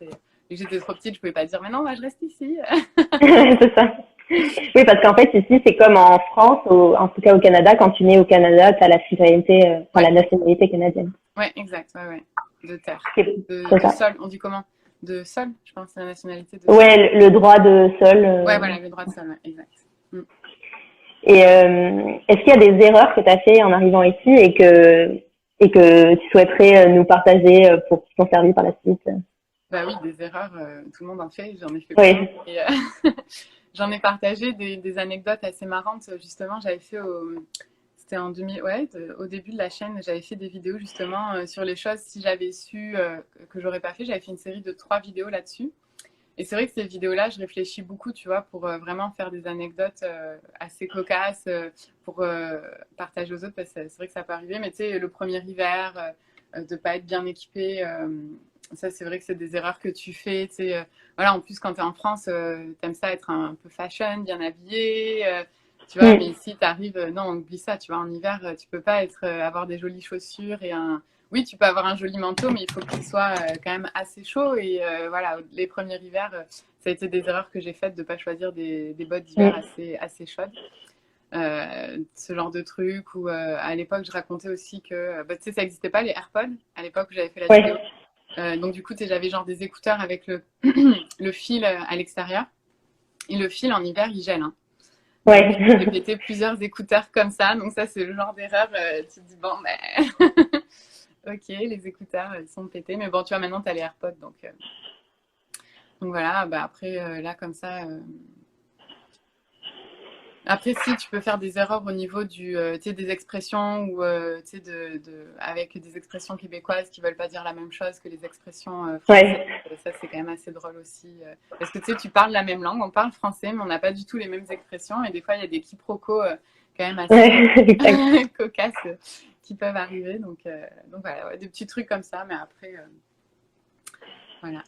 Et j'étais trop petite, je pouvais pas dire, mais non, je reste ici. C'est ça. Oui, parce qu'en fait, ici, c'est comme en France, en tout cas au Canada, quand tu nais au Canada, tu as la citoyenneté, la nationalité canadienne. Ouais, exact, ouais. De terre. De sol, on dit comment? De sol, je pense, c'est la nationalité de sol. Ouais, le droit de sol. Ouais, voilà, le droit de sol, ouais, exact. Et est-ce qu'il y a des erreurs que tu as fait en arrivant ici et que tu souhaiterais nous partager pour qui t'ont servi par la suite? Bah oui, des erreurs, tout le monde en fait, j'en ai fait plein. Et, j'en ai partagé des anecdotes assez marrantes, justement, j'avais fait c'était en 2000, au début de la chaîne, j'avais fait des vidéos justement sur les choses, si j'avais su que j'aurais pas fait, j'avais fait une série de 3 vidéos là-dessus. Et c'est vrai que ces vidéos-là, je réfléchis beaucoup, tu vois, pour vraiment faire des anecdotes assez cocasses pour partager aux autres, parce que c'est vrai que ça peut arriver. Mais tu sais, le premier hiver, de pas être bien équipé, ça, c'est vrai que c'est des erreurs que tu fais. Tu sais, voilà, en plus, quand tu es en France, tu aimes ça être un peu fashion, bien habillé. Tu vois, mais ici, tu arrives, non, oublie ça, tu vois, en hiver, tu peux pas avoir des jolies chaussures et un. Oui, tu peux avoir un joli manteau, mais il faut qu'il soit quand même assez chaud. Et voilà, les premiers hivers, ça a été des erreurs que j'ai faites de ne pas choisir des bottes d'hiver assez chaudes. Ce genre de truc. Ou à l'époque, je racontais aussi que, tu sais, ça n'existait pas, les AirPods, à l'époque où j'avais fait la vidéo. Donc, du coup, j'avais genre des écouteurs avec le fil à l'extérieur. Et le fil, en hiver, il gèle. Hein. Ouais. J'ai pété plusieurs écouteurs comme ça. Donc, ça, c'est le genre d'erreur. Tu te dis, bon, ben. Ok, les écouteurs, ils sont pétés. Mais bon, tu vois, maintenant, tu as les AirPods. Donc voilà, bah, après, là, comme ça. Après, si, tu peux faire des erreurs au niveau des expressions ou avec des expressions québécoises qui ne veulent pas dire la même chose que les expressions françaises. Ça, c'est quand même assez drôle aussi. Parce que tu parles la même langue, on parle français, mais on n'a pas du tout les mêmes expressions. Et des fois, il y a des quiproquos quand même assez cocasses qui peuvent arriver. Donc voilà, des petits trucs comme ça. Mais après, voilà.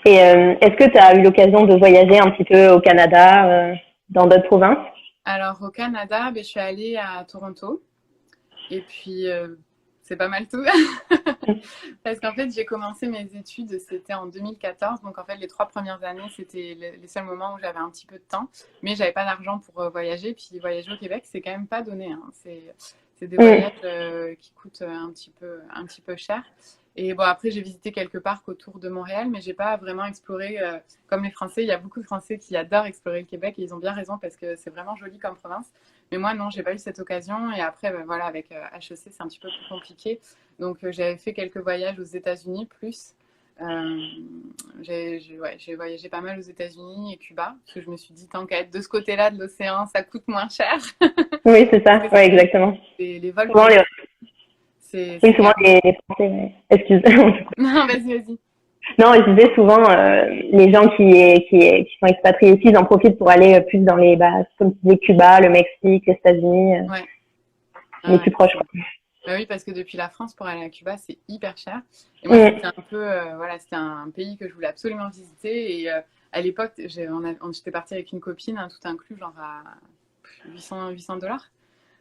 Et est-ce que tu as eu l'occasion de voyager un petit peu au Canada dans d'autres provinces? Alors, au Canada, je suis allée à Toronto. Et puis, c'est pas mal tout. Parce qu'en fait, j'ai commencé mes études, c'était en 2014. Donc, en fait, les 3 premières années, c'était les seuls moments où j'avais un petit peu de temps. Mais j'avais pas d'argent pour voyager. Puis, voyager au Québec, c'est quand même pas donné. Hein. C'est des voyages qui coûtent un petit peu cher. Et bon, après, j'ai visité quelques parcs autour de Montréal, mais j'ai pas vraiment exploré comme les Français. Il y a beaucoup de Français qui adorent explorer le Québec et ils ont bien raison parce que c'est vraiment joli comme province. Mais moi, non, j'ai pas eu cette occasion. Et après, voilà, avec HEC, c'est un petit peu plus compliqué. Donc, j'avais fait quelques voyages aux États-Unis plus. J'ai voyagé pas mal aux États-Unis et Cuba parce que je me suis dit, tant qu'à être de ce côté-là de l'océan, ça coûte moins cher. Oui, c'est ça. Oui, exactement. Les vols. Oui, souvent les Français. Ouais. Excuse. Non, vas-y. Non, je disais souvent, les gens qui sont expatriés ici, ils en profitent pour aller plus dans comme tu disais, Cuba, le Mexique, les États-Unis, les plus proches. Bah oui, parce que depuis la France, pour aller à Cuba, c'est hyper cher. Et moi, c'était un peu, c'était un pays que je voulais absolument visiter. Et à l'époque, j'étais partie avec une copine, tout inclus, genre à $800.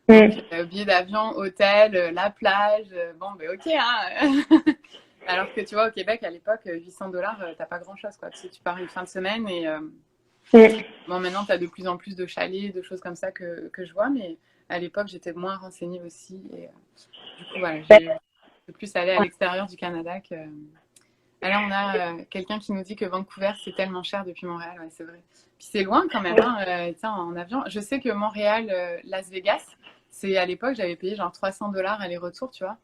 Donc, billet d'avion, hôtel, la plage, bon, ben ok, hein. Alors que tu vois, au Québec, à l'époque, $800, t'as pas grand-chose, quoi. Tu sais, tu pars une fin de semaine et bon, maintenant, t'as de plus en plus de chalets, de choses comme ça que je vois, mais à l'époque, j'étais moins renseignée aussi. Et du coup, voilà, j'ai plus allé à l'extérieur du Canada que. Alors, on a quelqu'un qui nous dit que Vancouver, c'est tellement cher depuis Montréal. Ouais, c'est vrai. Puis c'est loin quand même, hein, en avion. Je sais que Montréal, Las Vegas, à l'époque, j'avais payé genre $300 aller-retour, tu vois.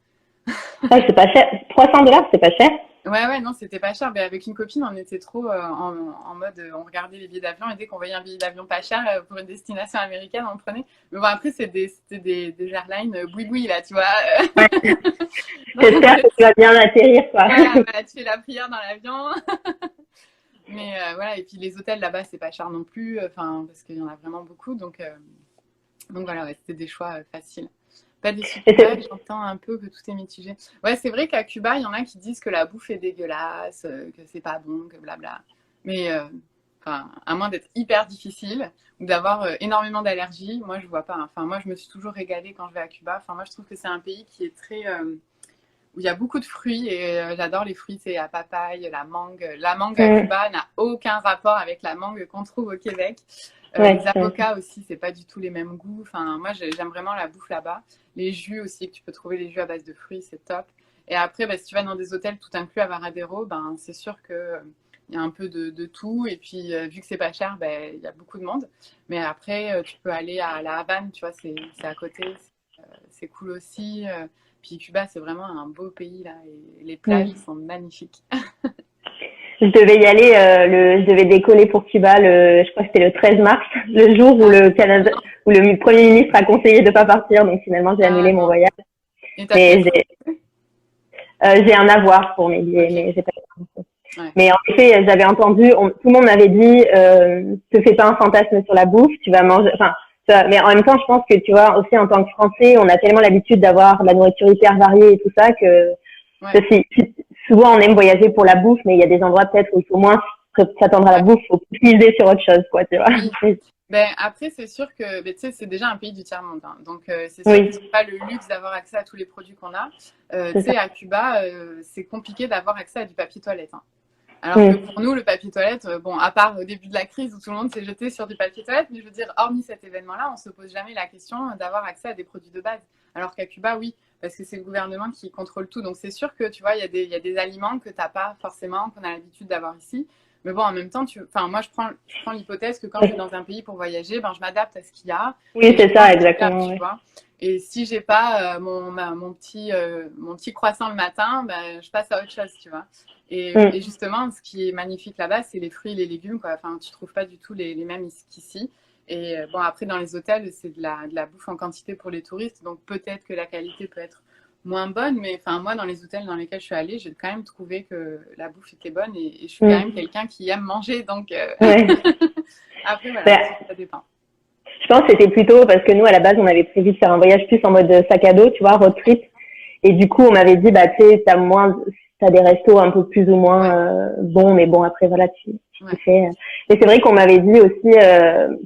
Ah, c'est pas cher. $300, c'est pas cher. Ouais, non, c'était pas cher. Mais avec une copine, on était trop en mode, on regardait les billets d'avion et dès qu'on voyait un billet d'avion pas cher pour une destination américaine, on le prenait. Mais bon, après, c'était des airlines boui-boui, là, tu vois. J'espère que tu vas bien atterrir, quoi. Voilà, tu fais la prière dans l'avion. Mais voilà, et puis les hôtels là-bas, c'est pas cher non plus, parce qu'il y en a vraiment beaucoup. Donc voilà, c'était des choix faciles. Pas déçu. J'entends un peu que tout est mitigé. Ouais, c'est vrai qu'à Cuba, il y en a qui disent que la bouffe est dégueulasse, que c'est pas bon, que blabla. Mais à moins d'être hyper difficile ou d'avoir énormément d'allergies, moi je vois pas. Enfin, moi je me suis toujours régalée quand je vais à Cuba. Enfin, moi je trouve que c'est un pays qui est très où il y a beaucoup de fruits et j'adore les fruits, c'est la papaye, la mangue. La mangue à Cuba n'a aucun rapport avec la mangue qu'on trouve au Québec. Les avocats aussi, c'est pas du tout les mêmes goûts. Enfin, moi, j'aime vraiment la bouffe là-bas. Les jus aussi, que tu peux trouver les jus à base de fruits, c'est top. Et après, si tu vas dans des hôtels tout inclus à Varadero, c'est sûr que il y a un peu de tout. Et puis, vu que c'est pas cher, il y a beaucoup de monde. Mais après, tu peux aller à La Havane, tu vois, c'est à côté. C'est cool aussi. Puis Cuba, c'est vraiment un beau pays, là. Et les plages sont magnifiques. Je devais y aller, je devais décoller pour Cuba je crois que c'était le 13 mars, le jour où le Premier ministre a conseillé de pas partir, donc finalement j'ai annulé mon voyage. Mais j'ai un avoir pour mes billets, mais j'ai pas eu. Mais en effet, j'avais entendu, tout le monde m'avait dit, te fais pas un fantasme sur la bouffe, tu vas manger, mais en même temps, je pense que tu vois, aussi en tant que Français, on a tellement l'habitude d'avoir de la nourriture hyper variée et tout ça que souvent on aime voyager pour la bouffe, mais il y a des endroits peut-être où il faut moins s'attendre à la bouffe, faut miser sur autre chose, quoi, tu vois. Oui. Ben, après, c'est sûr que tu sais, c'est déjà un pays du tiers-monde. Hein. Donc, c'est sûr Oui. qu'ils n'ont pas le luxe d'avoir accès à tous les produits qu'on a. Tu C'est sais, ça. à Cuba, c'est compliqué d'avoir accès à du papier toilette. Hein. Alors que pour nous, le papier toilette, bon, à part au début de la crise où tout le monde s'est jeté sur du papier toilette, mais je veux dire, hormis cet événement-là, on se pose jamais la question d'avoir accès à des produits de base. Alors qu'à Cuba, oui, parce que c'est le gouvernement qui contrôle tout. Donc, c'est sûr que, tu vois, il y a des aliments que tu n'as pas forcément, qu'on a l'habitude d'avoir ici. Mais bon, en même temps, enfin, moi, je prends l'hypothèse que quand je vais dans un pays pour voyager, ben, je m'adapte à ce qu'il y a. Oui, Et c'est je ça, mange exactement. local, tu vois. Et si j'ai pas mon petit croissant le matin, ben, je passe à autre chose, tu vois. Et justement, ce qui est magnifique là-bas, c'est les fruits et les légumes, quoi. Enfin, tu trouves pas du tout les mêmes qu'ici. Et bon, après, dans les hôtels, c'est de la bouffe en quantité pour les touristes. Donc, peut-être que la qualité peut être moins bonne. Mais enfin, moi, dans les hôtels dans lesquels je suis allée, j'ai quand même trouvé que la bouffe était bonne. Et je suis quand même quelqu'un qui aime manger. Donc, Ouais. après, voilà, Ben, ça dépend. je pense que c'était plutôt parce que nous, à la base, on avait prévu de faire un voyage plus en mode sac à dos, tu vois, road trip. Et du coup, on m'avait dit, bah, tu sais, t'as des restos un peu plus ou moins bons, mais bon, après, voilà, tu fais. Et c'est vrai qu'on m'avait dit aussi,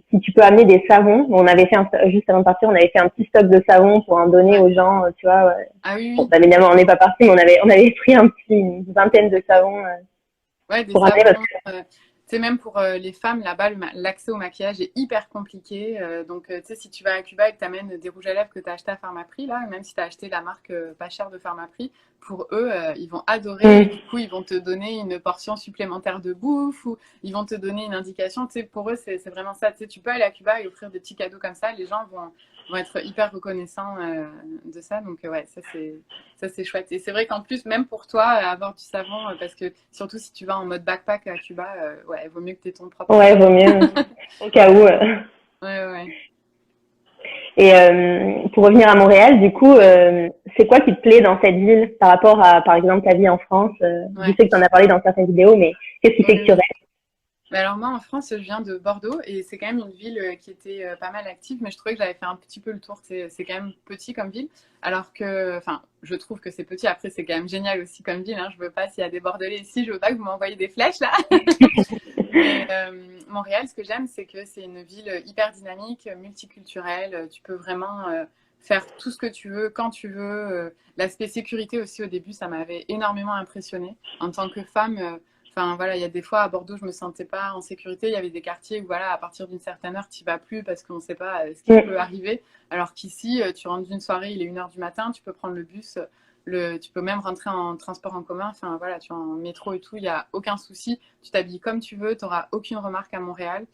si tu peux amener des savons. On avait fait juste avant de partir, on avait fait un petit stock de savons pour en donner aux gens, tu vois. Ouais. Ah oui, oui. Bon, bah, évidemment, on n'est pas parti, mais on avait pris une vingtaine de savons ouais, des pour savons. amener. Tu sais, même pour les femmes, là-bas, l'accès au maquillage est hyper compliqué. Donc, tu sais, si tu vas à Cuba et que tu amènes des rouges à lèvres que tu as acheté à Pharmaprix, là, même si tu as acheté la marque pas chère de Pharmaprix, pour eux, ils vont adorer. Et du coup, ils vont te donner une portion supplémentaire de bouffe ou ils vont te donner une indication. Tu sais, pour eux, c'est vraiment ça. Tu sais, tu peux aller à Cuba et offrir des petits cadeaux comme ça. Les gens vont être hyper reconnaissants de ça. Donc, ouais, ça, c'est chouette. Et c'est vrai qu'en plus, même pour toi, avoir du savon, parce que surtout si tu vas en mode backpack à Cuba, ouais, il vaut mieux que tu aies ton propre. Ouais, vaut mieux, au cas où. Ouais. Et pour revenir à Montréal, du coup, c'est quoi qui te plaît dans cette ville par rapport à, par exemple, ta vie en France Je sais que tu en as parlé dans certaines vidéos, mais qu'est-ce qui fait que tu restes? Alors moi, en France, je viens de Bordeaux et c'est quand même une ville qui était pas mal active, mais je trouvais que j'avais fait un petit peu le tour. C'est quand même petit comme ville, alors que, enfin, je trouve que c'est petit. Après, c'est quand même génial aussi comme ville. Hein. Je veux pas, s'il y a des Bordelais ici, je veux pas que vous m'envoyez des flèches là. Mais Montréal, ce que j'aime, c'est que c'est une ville hyper dynamique, multiculturelle. Tu peux vraiment faire tout ce que tu veux, quand tu veux. L'aspect sécurité aussi, au début, ça m'avait énormément impressionnée. En tant que femme, enfin voilà, il y a des fois à Bordeaux, je me sentais pas en sécurité. Il y avait des quartiers où voilà, à partir d'une certaine heure, tu vas plus parce qu'on ne sait pas ce qui peut arriver. Alors qu'ici, tu rentres d'une soirée, il est 1h du matin, tu peux prendre le bus, tu peux même rentrer en transport en commun. Enfin voilà, tu es en métro et tout, il y a aucun souci. Tu t'habilles comme tu veux, tu n'auras aucune remarque à Montréal.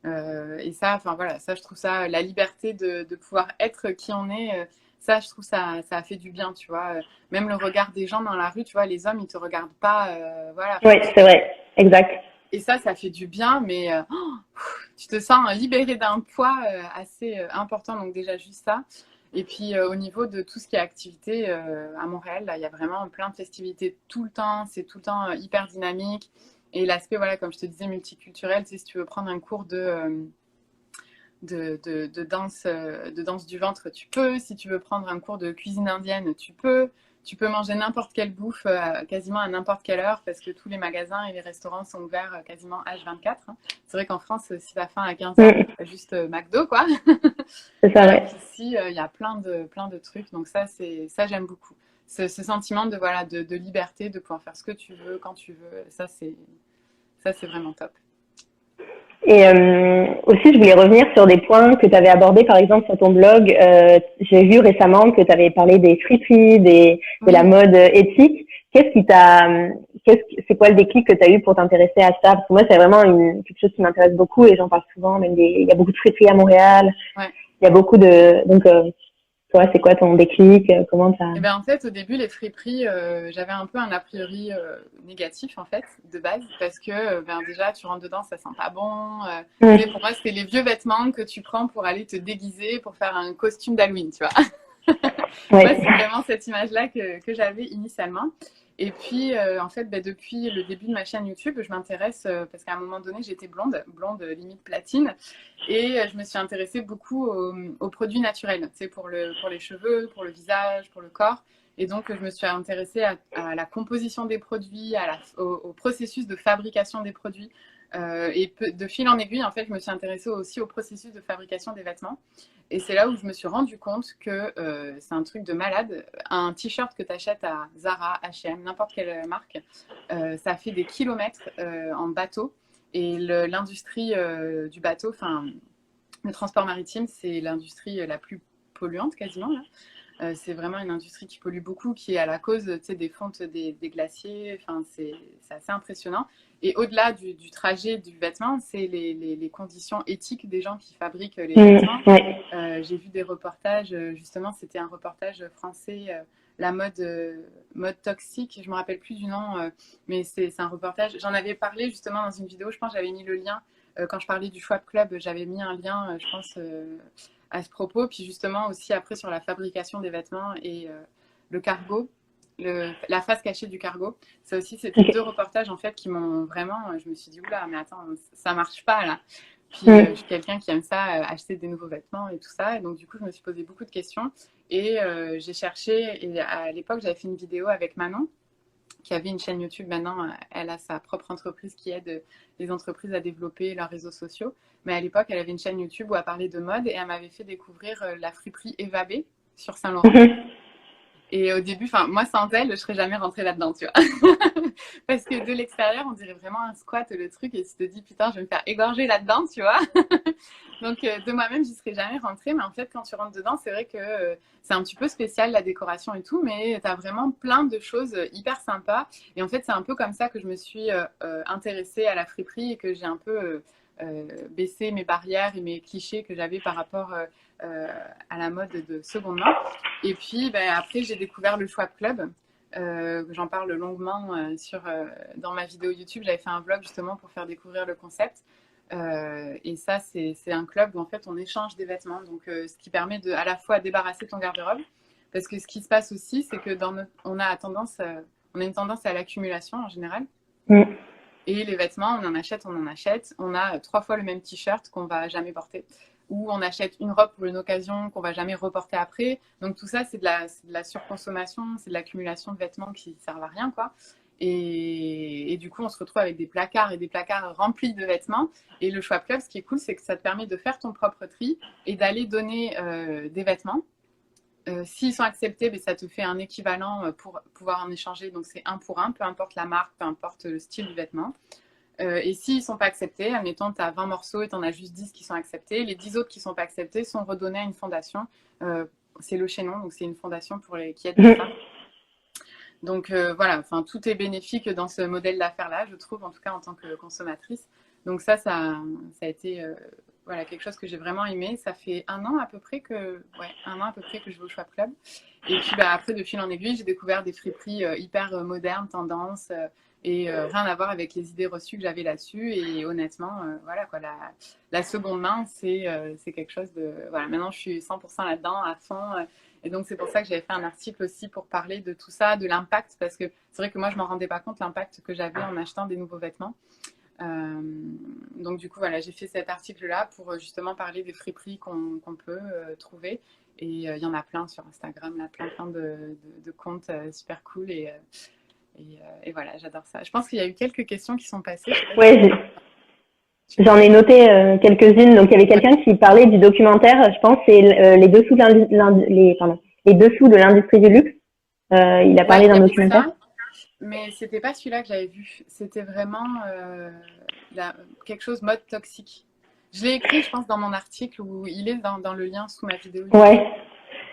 Et ça, enfin voilà, ça je trouve ça, la liberté de pouvoir être qui on est. Ça, je trouve ça a fait du bien, tu vois. Même le regard des gens dans la rue, tu vois, les hommes, ils te regardent pas, voilà. Oui, c'est vrai, exact. Et ça fait du bien, mais tu te sens libéré d'un poids assez important, donc déjà juste ça. Et puis au niveau de tout ce qui est activité à Montréal, là, il y a vraiment plein de festivités tout le temps, c'est tout le temps hyper dynamique. Et l'aspect, voilà, comme je te disais, multiculturel, tu sais, si tu veux prendre un cours de danse du ventre, tu peux. Si tu veux prendre un cours de cuisine indienne, tu peux. Tu peux manger n'importe quelle bouffe quasiment à n'importe quelle heure parce que tous les magasins et les restaurants sont ouverts quasiment H24. Hein. C'est vrai qu'en France, si la fin à 15h, c'est juste McDo, quoi. C'est ça, ouais. Ici, il y a plein de trucs. Donc ça, j'aime beaucoup. Ce sentiment de liberté, de pouvoir faire ce que tu veux, quand tu veux, ça, c'est vraiment top. Et aussi, je voulais revenir sur des points que tu avais abordés, par exemple, sur ton blog. J'ai vu récemment que tu avais parlé des friperies, de la mode éthique. C'est quoi le déclic que tu as eu pour t'intéresser à ça? Parce que moi, c'est vraiment quelque chose qui m'intéresse beaucoup et j'en parle souvent. Il y a beaucoup de friperies à Montréal. Ouais. Il y a beaucoup donc, toi, c'est quoi ton déclic? Comment t'as... Eh ben, en fait, au début, les friperies, j'avais un peu un a priori négatif, en fait, de base, parce que déjà, tu rentres dedans, ça sent pas bon. Pour moi, c'était les vieux vêtements que tu prends pour aller te déguiser, pour faire un costume d'Halloween, tu vois. Moi, c'est vraiment cette image-là que j'avais initialement. Et puis, en fait, depuis le début de ma chaîne YouTube, je m'intéresse, parce qu'à un moment donné, j'étais blonde limite platine, et je me suis intéressée beaucoup aux produits naturels, tu sais, pour les cheveux, pour le visage, pour le corps. Et donc, je me suis intéressée à la composition des produits, au processus de fabrication des produits. Et de fil en aiguille, en fait, je me suis intéressée aussi au processus de fabrication des vêtements. Et c'est là où je me suis rendu compte que c'est un truc de malade. Un t-shirt que tu achètes à Zara, H&M, n'importe quelle marque, ça fait des kilomètres en bateau. Et l'industrie du bateau, enfin, le transport maritime, c'est l'industrie la plus polluante quasiment, là. C'est vraiment une industrie qui pollue beaucoup, qui est à la cause des fontes des glaciers. Enfin, c'est assez impressionnant. Et au-delà du trajet du vêtement, c'est les conditions éthiques des gens qui fabriquent les vêtements. Ouais. J'ai vu des reportages, justement, c'était un reportage français, la mode toxique, je ne me rappelle plus du nom, mais c'est un reportage. J'en avais parlé justement dans une vidéo, je pense que j'avais mis le lien, quand je parlais du Schwab Club, j'avais mis un lien, je pense, à ce propos. Puis justement aussi après sur la fabrication des vêtements et le cargo, la face cachée du cargo. Ça aussi, c'était deux reportages en fait qui m'ont vraiment. Je me suis dit oula, mais attends, ça marche pas là. Puis je suis quelqu'un qui aime ça, acheter des nouveaux vêtements et tout ça. Et donc du coup, je me suis posé beaucoup de questions et j'ai cherché. Et à l'époque, j'avais fait une vidéo avec Manon, qui avait une chaîne YouTube. Maintenant, elle a sa propre entreprise qui aide les entreprises à développer leurs réseaux sociaux. Mais à l'époque, elle avait une chaîne YouTube où elle parlait de mode et elle m'avait fait découvrir la friperie Eva B sur Saint-Laurent. Et au début, moi, sans elle, je serais jamais rentrée là-dedans, tu vois. Parce que de l'extérieur, on dirait vraiment un squat, le truc, et tu te dis, putain, je vais me faire égorger là-dedans, tu vois. Donc, de moi-même, j'y serais jamais rentrée. Mais en fait, quand tu rentres dedans, c'est vrai que c'est un petit peu spécial, la décoration et tout, mais tu as vraiment plein de choses hyper sympas. Et en fait, c'est un peu comme ça que je me suis intéressée à la friperie et que j'ai un peu baissé mes barrières et mes clichés que j'avais par rapport à la mode de seconde main. Et puis, après, j'ai découvert le Schwab Club. J'en parle longuement dans ma vidéo YouTube. J'avais fait un vlog justement pour faire découvrir le concept. Et ça, c'est un club où en fait on échange des vêtements. Donc, ce qui permet à la fois débarrasser ton garde-robe. Parce que ce qui se passe aussi, c'est que on a une tendance à l'accumulation en général. Et les vêtements, on en achète. On a 3 fois le même t-shirt qu'on va jamais porter. Ou on achète une robe pour une occasion qu'on va jamais reporter après. Donc tout ça, c'est de la surconsommation, c'est de l'accumulation de vêtements qui ne servent à rien, quoi. Et du coup, on se retrouve avec des placards et des placards remplis de vêtements. Et le Schwab Club, ce qui est cool, c'est que ça te permet de faire ton propre tri et d'aller donner des vêtements. S'ils sont acceptés, ça te fait un équivalent pour pouvoir en échanger. Donc c'est 1 pour 1, peu importe la marque, peu importe le style du vêtement. Et s'ils ne sont pas acceptés, admettons, tu as 20 morceaux et tu en as juste 10 qui sont acceptés, les 10 autres qui ne sont pas acceptés sont redonnés à une fondation. C'est le Chaînon, donc c'est une fondation qui aide les femmes. Donc voilà, tout est bénéfique dans ce modèle d'affaires-là, je trouve, en tout cas en tant que consommatrice. Donc ça a été quelque chose que j'ai vraiment aimé. Ça fait 1 an à peu près que je vais au Schwab Club. Et puis après, de fil en aiguille, j'ai découvert des friperies hyper modernes, tendances, et rien à voir avec les idées reçues que j'avais là-dessus. Et honnêtement, la seconde main, c'est quelque chose de... Voilà, maintenant, je suis 100% là-dedans, à fond. Et donc, c'est pour ça que j'avais fait un article aussi pour parler de tout ça, de l'impact. Parce que c'est vrai que moi, je ne m'en rendais pas compte, l'impact que j'avais en achetant des nouveaux vêtements. Donc, du coup, j'ai fait cet article-là pour justement parler des friperies qu'on peut trouver. Et il y en a plein sur Instagram, là, plein de comptes super cool. Et voilà, j'adore ça. Je pense qu'il y a eu quelques questions qui sont passées. Oui, j'en ai noté quelques-unes. Donc, il y avait quelqu'un qui parlait du documentaire, je pense, c'est les dessous de l'industrie du luxe. Il a parlé d'un documentaire. Ça, mais c'était pas celui-là que j'avais vu. C'était vraiment quelque chose mode toxique. Je l'ai écrit, je pense, dans mon article où il est dans le lien sous ma vidéo. Ouais.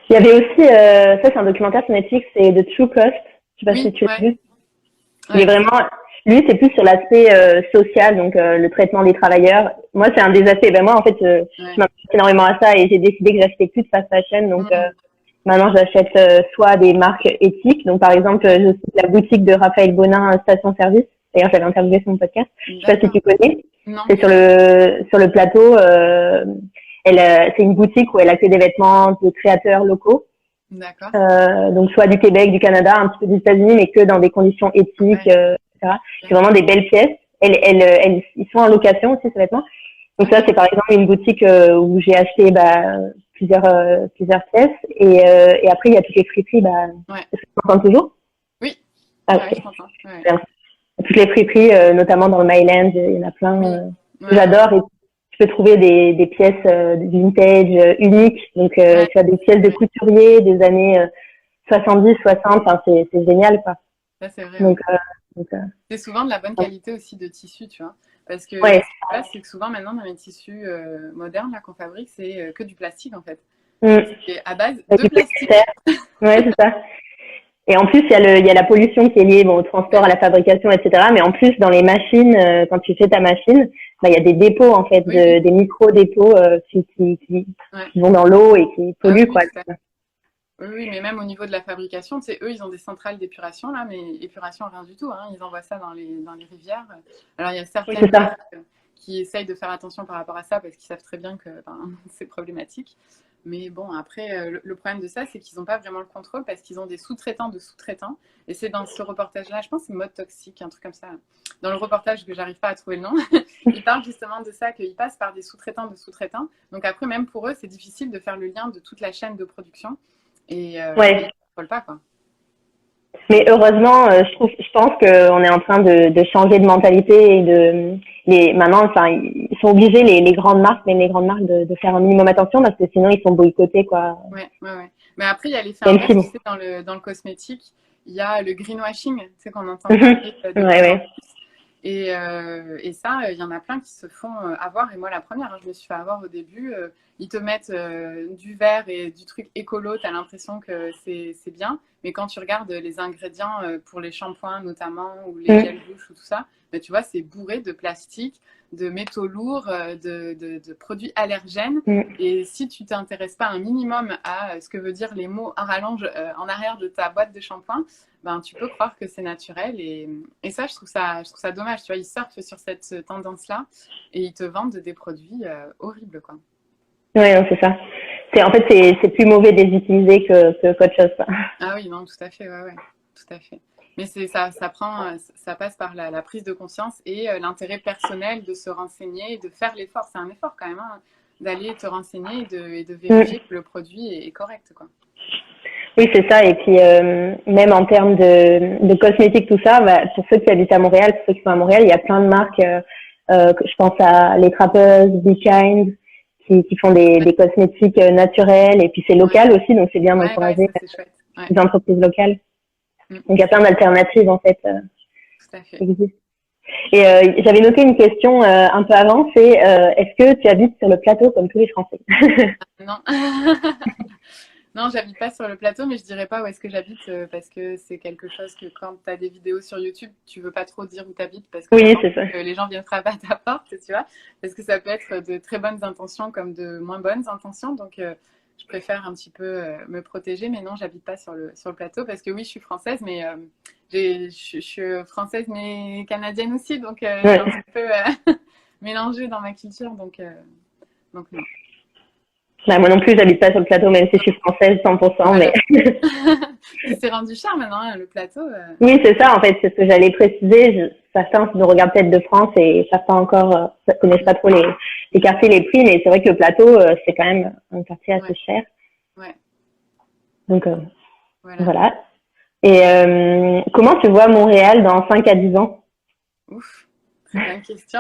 Il y avait aussi, ça c'est un documentaire sur Netflix, c'est The True Cost. Je sais pas si tu l'as vu. Il est vraiment, lui, c'est plus sur l'aspect social, donc le traitement des travailleurs. Moi, c'est un des aspects. Moi, en fait, je m'intéresse énormément à ça et j'ai décidé que j'achetais plus de fast fashion. Donc, maintenant, j'achète soit des marques éthiques. Donc, par exemple, je cite la boutique de Raphaël Bonin, Station Service. D'ailleurs, j'avais interviewé sur mon podcast. Je sais pas si tu connais. Non. C'est sur le plateau. C'est une boutique où elle accueille des vêtements de créateurs locaux. D'accord. Donc soit du Québec, du Canada, un petit peu des États-Unis, mais que dans des conditions éthiques, etc. C'est vraiment des belles pièces. Ils sont en location aussi, ces vêtements. Donc ça, c'est par exemple une boutique où j'ai acheté plusieurs pièces. Et après, il y a toutes les friperies. Ouais. Est-ce que tu m'entends toujours? Oui. Ah, Ouais, ok. je t'entends. Ouais. Bien. Toutes les friperies, notamment dans le Myland, il y en a plein Oui. que j'adore. Et tu peux trouver des pièces vintage uniques. Donc, Ouais. tu as des pièces de couturiers des années 70, 60. Enfin, c'est génial, quoi. Ça, c'est vrai. Donc, Ouais. donc C'est souvent de la bonne qualité aussi de tissu, tu vois. Parce que ouais. ce qui se passe, c'est que souvent maintenant dans les tissus modernes là, qu'on fabrique, c'est que du plastique en fait. Mm. C'est à base Avec de du plastique. polyester. Ouais, c'est ça. Et en plus, il y a la pollution qui est liée au transport, à la fabrication, etc. Mais en plus, dans les machines, quand tu fais ta machine, il y a des dépôts, en fait, Oui. des micro-dépôts qui vont dans l'eau et qui polluent, oui, quoi. tout à fait. Oui, mais même au niveau de la fabrication, tu sais, eux, ils ont des centrales d'épuration, là, mais épuration, rien du tout, hein. Ils envoient ça dans les rivières. Alors, il y a certaines marques qui essayent de faire attention par rapport à ça parce qu'ils savent très bien que c'est problématique. Mais bon, après, le problème de ça, c'est qu'ils n'ont pas vraiment le contrôle parce qu'ils ont des sous-traitants de sous-traitants. Et c'est dans ce reportage-là, je pense que c'est Mode Toxique, un truc comme ça. Dans le reportage que j'arrive pas à trouver le nom, ils parlent justement de ça, qu'ils passent par des sous-traitants de sous-traitants. Donc après, même pour eux, c'est difficile de faire le lien de toute la chaîne de production. Et Ouais. ils ne contrôlent pas, quoi. Mais heureusement, je pense qu'on est en train de changer de mentalité et maintenant, enfin, ils sont obligés, les grandes marques, même les grandes marques, de faire un minimum attention parce que sinon ils sont boycottés, quoi. Ouais. Mais après, il y a l'effet Même inverse, si, tu sais, dans le cosmétique, il y a le greenwashing, tu sais, qu'on entend bon. parler de plus en Ouais. plus. Et ça, il y en a plein qui se font avoir. Et moi, la première, je me suis fait avoir au début. Ils te mettent du vert et du truc écolo. Tu as l'impression que c'est bien. Mais quand tu regardes les ingrédients pour les shampoings, notamment, ou les gels douche ou tout ça, ben, tu vois, c'est bourré de plastique, de métaux lourds, de produits allergènes. Et si tu t'intéresses pas un minimum à ce que veut dire les mots à rallonge en arrière de ta boîte de shampoing, ben, tu peux croire que c'est naturel. Et ça, je trouve ça dommage. Tu vois, ils surfent sur cette tendance-là et ils te vendent des produits horribles, quoi. Ouais, non, c'est ça. En fait, c'est plus mauvais de les utiliser qu'autre chose, ça. Ah oui, non, tout à fait, ouais, tout à fait. Mais ça passe par la prise de conscience et l'intérêt personnel de se renseigner et de faire l'effort. C'est un effort quand même, hein, d'aller te renseigner et de vérifier que le produit est correct, quoi. Oui, c'est ça. Et puis, même en termes de cosmétiques, tout ça, pour ceux qui habitent à Montréal, pour ceux qui sont à Montréal, il y a plein de marques. Je pense à Les Trappeuses, Be Kind, qui font des cosmétiques naturels. Et puis, c'est local aussi, donc c'est bien d'encourager les entreprises locales. Donc, il y a plein d'alternatives, en fait, tout à fait. qui existent. Et j'avais noté une question un peu avant, c'est est-ce que tu habites sur le plateau comme tous les Français? Non. Non, j'habite pas sur le plateau, mais je dirais pas où est-ce que j'habite parce que c'est quelque chose que quand tu as des vidéos sur YouTube, tu veux pas trop dire où tu habites parce que, oui, c'est ça. les gens viennent frapper à ta porte, tu vois, parce que ça peut être de très bonnes intentions comme de moins bonnes intentions. Donc, je préfère un petit peu me protéger, mais non, j'habite pas sur le plateau parce que oui, je suis française, mais je suis française mais canadienne aussi, donc j'ai un petit peu mélangé dans ma culture, donc non. Moi non plus, j'habite pas sur le plateau, même si je suis française 100%. Mais il s'est rendu cher maintenant, hein, le plateau. Oui, c'est ça, en fait, c'est ce que j'allais préciser. Certains nous regardent peut-être de France et certains encore ne connaissent pas trop les quartiers, les prix, mais c'est vrai que le plateau, c'est quand même un quartier assez cher. Ouais. Donc, voilà. Et comment tu vois Montréal dans 5 à 10 ans? Ouf, très bonne question.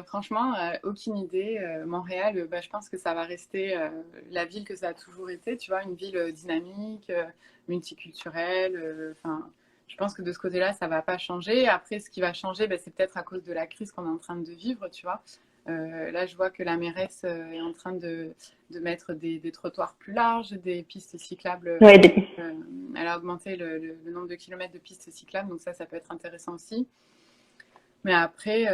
Franchement, aucune idée. Montréal, je pense que ça va rester la ville que ça a toujours été, tu vois, une ville dynamique, multiculturelle. Je pense que de ce côté-là, ça va pas changer. Après, ce qui va changer, c'est peut-être à cause de la crise qu'on est en train de vivre, tu vois. Là, je vois que la mairesse est en train de mettre des trottoirs plus larges, des pistes cyclables. Ouais, elle a augmenté le nombre de kilomètres de pistes cyclables, donc ça peut être intéressant aussi. Mais après,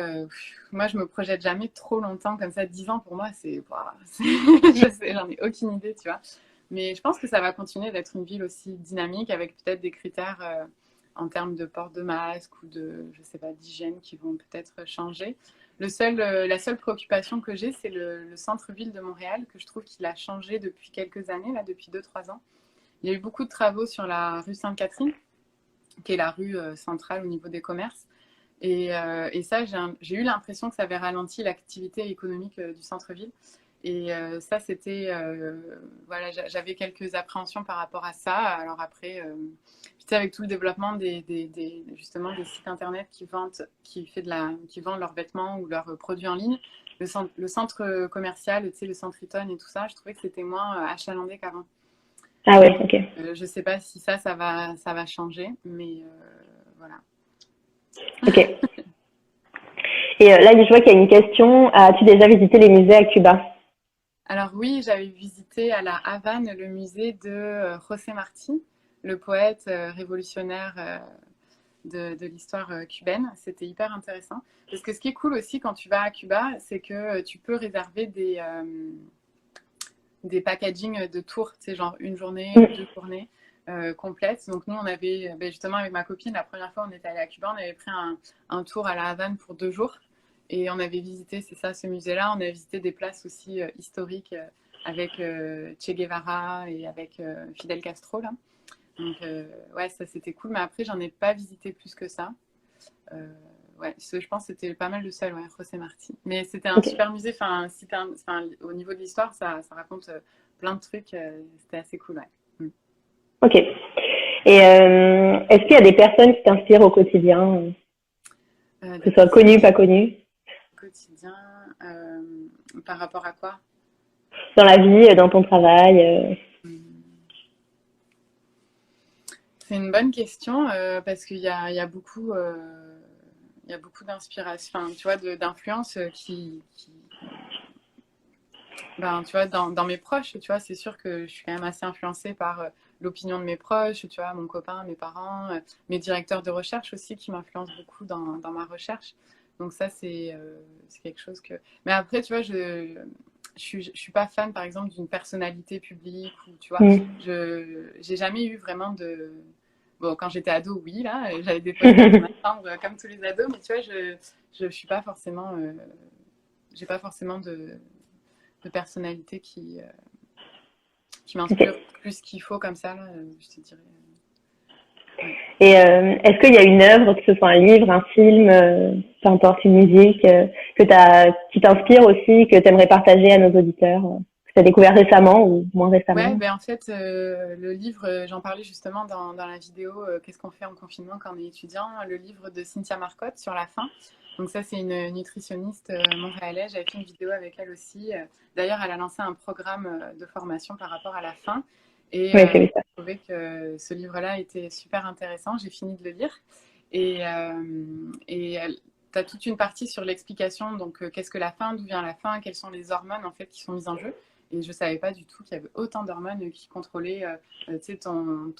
moi, je me projette jamais trop longtemps comme ça. 10 ans, pour moi, je sais, j'en ai aucune idée, tu vois. Mais je pense que ça va continuer d'être une ville aussi dynamique avec peut-être des critères en termes de port de masque ou je sais pas, d'hygiène qui vont peut-être changer. La seule préoccupation que j'ai, c'est le centre-ville de Montréal, que je trouve qu'il a changé depuis quelques années, là, depuis 2-3 ans. Il y a eu beaucoup de travaux sur la rue Sainte-Catherine, qui est la rue centrale au niveau des commerces. Et ça, j'ai eu l'impression que ça avait ralenti l'activité économique du centre-ville. Et ça, c'était... voilà, j'avais quelques appréhensions par rapport à ça. Alors après, tu sais, avec tout le développement justement des sites internet qui vendent leurs vêtements ou leurs produits en ligne, le centre commercial, tu sais, le centre Eaton et tout ça, je trouvais que c'était moins achalandé qu'avant. Ah ouais, ok. Je sais pas si ça va changer, mais voilà. Ok. Et là, je vois qu'il y a une question. As-tu déjà visité les musées à Cuba? Alors oui, j'avais visité à la Havane le musée de José Martí, le poète révolutionnaire de l'histoire cubaine. C'était hyper intéressant. Parce que ce qui est cool aussi quand tu vas à Cuba, c'est que tu peux réserver des packaging de tours, tu sais, genre une journée ou 2 journées complètes. Donc nous, on avait, justement avec ma copine, la première fois on était allé à Cuba, on avait pris un tour à la Havane pour 2 jours. Et on avait visité, c'est ça, ce musée-là. On avait visité des places aussi historiques avec Che Guevara et avec Fidel Castro, là. Donc, ouais, ça, c'était cool. Mais après, j'en ai pas visité plus que ça. Ouais, je pense que c'était pas mal de seul, ouais, José Martí. Mais c'était un super musée. Enfin, au niveau de l'histoire, ça raconte plein de trucs. C'était assez cool, ouais. Ok. Et est-ce qu'il y a des personnes qui t'inspirent au quotidien, que ce soit connues, pas connues? Quotidien, par rapport à quoi? Dans la vie, dans ton travail C'est une bonne question parce qu'il y a beaucoup d'inspiration, enfin, tu vois, d'influence ben, tu vois, dans mes proches, tu vois, c'est sûr que je suis quand même assez influencée par l'opinion de mes proches, tu vois, mon copain, mes parents, mes directeurs de recherche aussi qui m'influencent beaucoup dans ma recherche. Donc ça, c'est quelque chose que... Mais après, tu vois, je suis pas fan, par exemple, d'une personnalité publique ou, tu vois, j'ai jamais eu vraiment de... Bon, quand j'étais ado, oui, là, j'avais des posters dans ma chambre comme tous les ados, mais tu vois, je suis pas forcément... j'ai pas forcément de personnalité qui m'inspire plus qu'il faut comme ça, là, je te dirais. Et est-ce qu'il y a une œuvre, que ce soit un livre, un film, peu importe, une musique, qui t'inspire aussi, que tu aimerais partager à nos auditeurs, que tu as découvert récemment ou moins récemment? Ouais, ben en fait, le livre, j'en parlais justement dans la vidéo Qu'est-ce qu'on fait en confinement quand on est étudiant, le livre de Cynthia Marcotte sur la faim. Donc ça, c'est une nutritionniste montréalaise. J'avais fait une vidéo avec elle aussi. D'ailleurs, elle a lancé un programme de formation par rapport à la faim. Et j'ai trouvé que ce livre-là était super intéressant. J'ai fini de le lire. Et tu as toute une partie sur l'explication. Donc, qu'est-ce que la faim, d'où vient la faim, quelles sont les hormones en fait, qui sont mises en jeu. Et je ne savais pas du tout qu'il y avait autant d'hormones qui contrôlaient ton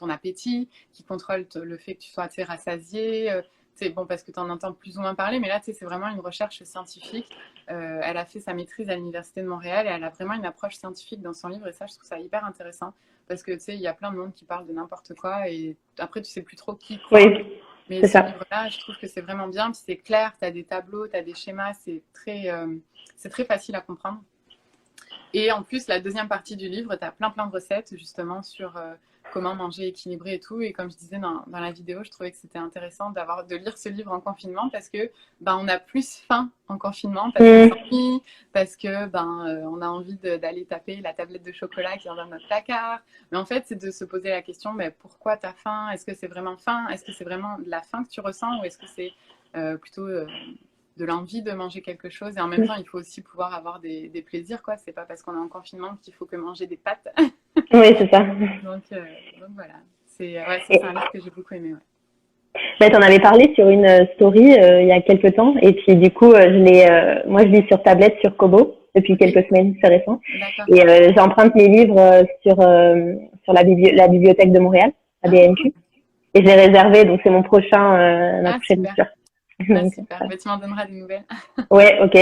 appétit, qui contrôlent le fait que tu sois rassasié. C'est bon parce que tu en entends plus ou moins parler, mais là, c'est vraiment une recherche scientifique. Elle a fait sa maîtrise à l'Université de Montréal et elle a vraiment une approche scientifique dans son livre. Et ça, je trouve ça hyper intéressant parce que, tu sais, il y a plein de monde qui parle de n'importe quoi et après, tu sais plus trop qui croire. Oui, mais ce livre-là, je trouve que c'est vraiment bien. Puis c'est clair, tu as des tableaux, tu as des schémas, c'est très facile à comprendre. Et en plus, la deuxième partie du livre, tu as plein de recettes justement sur comment manger équilibré et tout. Et comme je disais dans la vidéo, je trouvais que c'était intéressant de lire ce livre en confinement parce que on a plus faim en confinement, parce qu'on s'ennuie, parce que on a envie d'aller taper la tablette de chocolat qui est dans notre placard. Mais en fait, c'est de se poser la question, mais pourquoi tu as faim? Est-ce que c'est vraiment faim? Est-ce que c'est vraiment de la faim que tu ressens ou est-ce que c'est plutôt... de l'envie de manger quelque chose et en même temps il faut aussi pouvoir avoir des plaisirs quoi, c'est pas parce qu'on est en confinement qu'il faut que manger des pâtes. Oui, c'est ça. Donc voilà, c'est un livre que j'ai beaucoup aimé. Tu en avais parlé sur une story il y a quelques temps et puis du coup moi je lis sur tablette sur Kobo depuis quelques semaines, c'est récent. Et j'emprunte mes livres sur la bibliothèque de Montréal, la BNQ, et je l'ai réservé, donc c'est mon prochain ma prochaine lecture. Super, tu m'en donneras des nouvelles. Ouais, ok.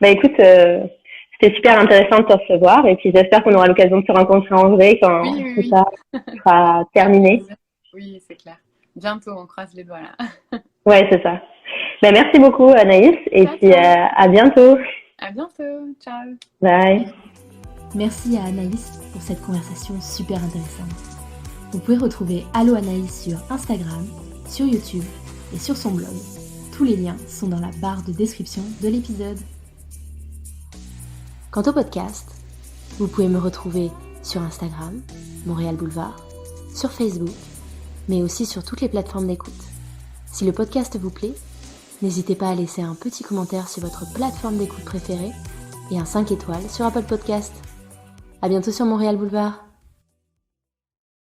Écoute, c'était super intéressant de te recevoir et puis j'espère qu'on aura l'occasion de se rencontrer en vrai quand tout ça sera terminé. Oui, c'est clair. Bientôt, on croise les doigts là. Ouais, c'est ça. Merci beaucoup Anaïs et puis à bientôt. À bientôt, ciao. Bye. Merci à Anaïs pour cette conversation super intéressante. Vous pouvez retrouver Allo Anaïs sur Instagram, sur YouTube et sur son blog. Tous les liens sont dans la barre de description de l'épisode. Quant au podcast, vous pouvez me retrouver sur Instagram, Montréal Boulevard, sur Facebook, mais aussi sur toutes les plateformes d'écoute. Si le podcast vous plaît, n'hésitez pas à laisser un petit commentaire sur votre plateforme d'écoute préférée et un 5 étoiles sur Apple Podcast. À bientôt sur Montréal Boulevard.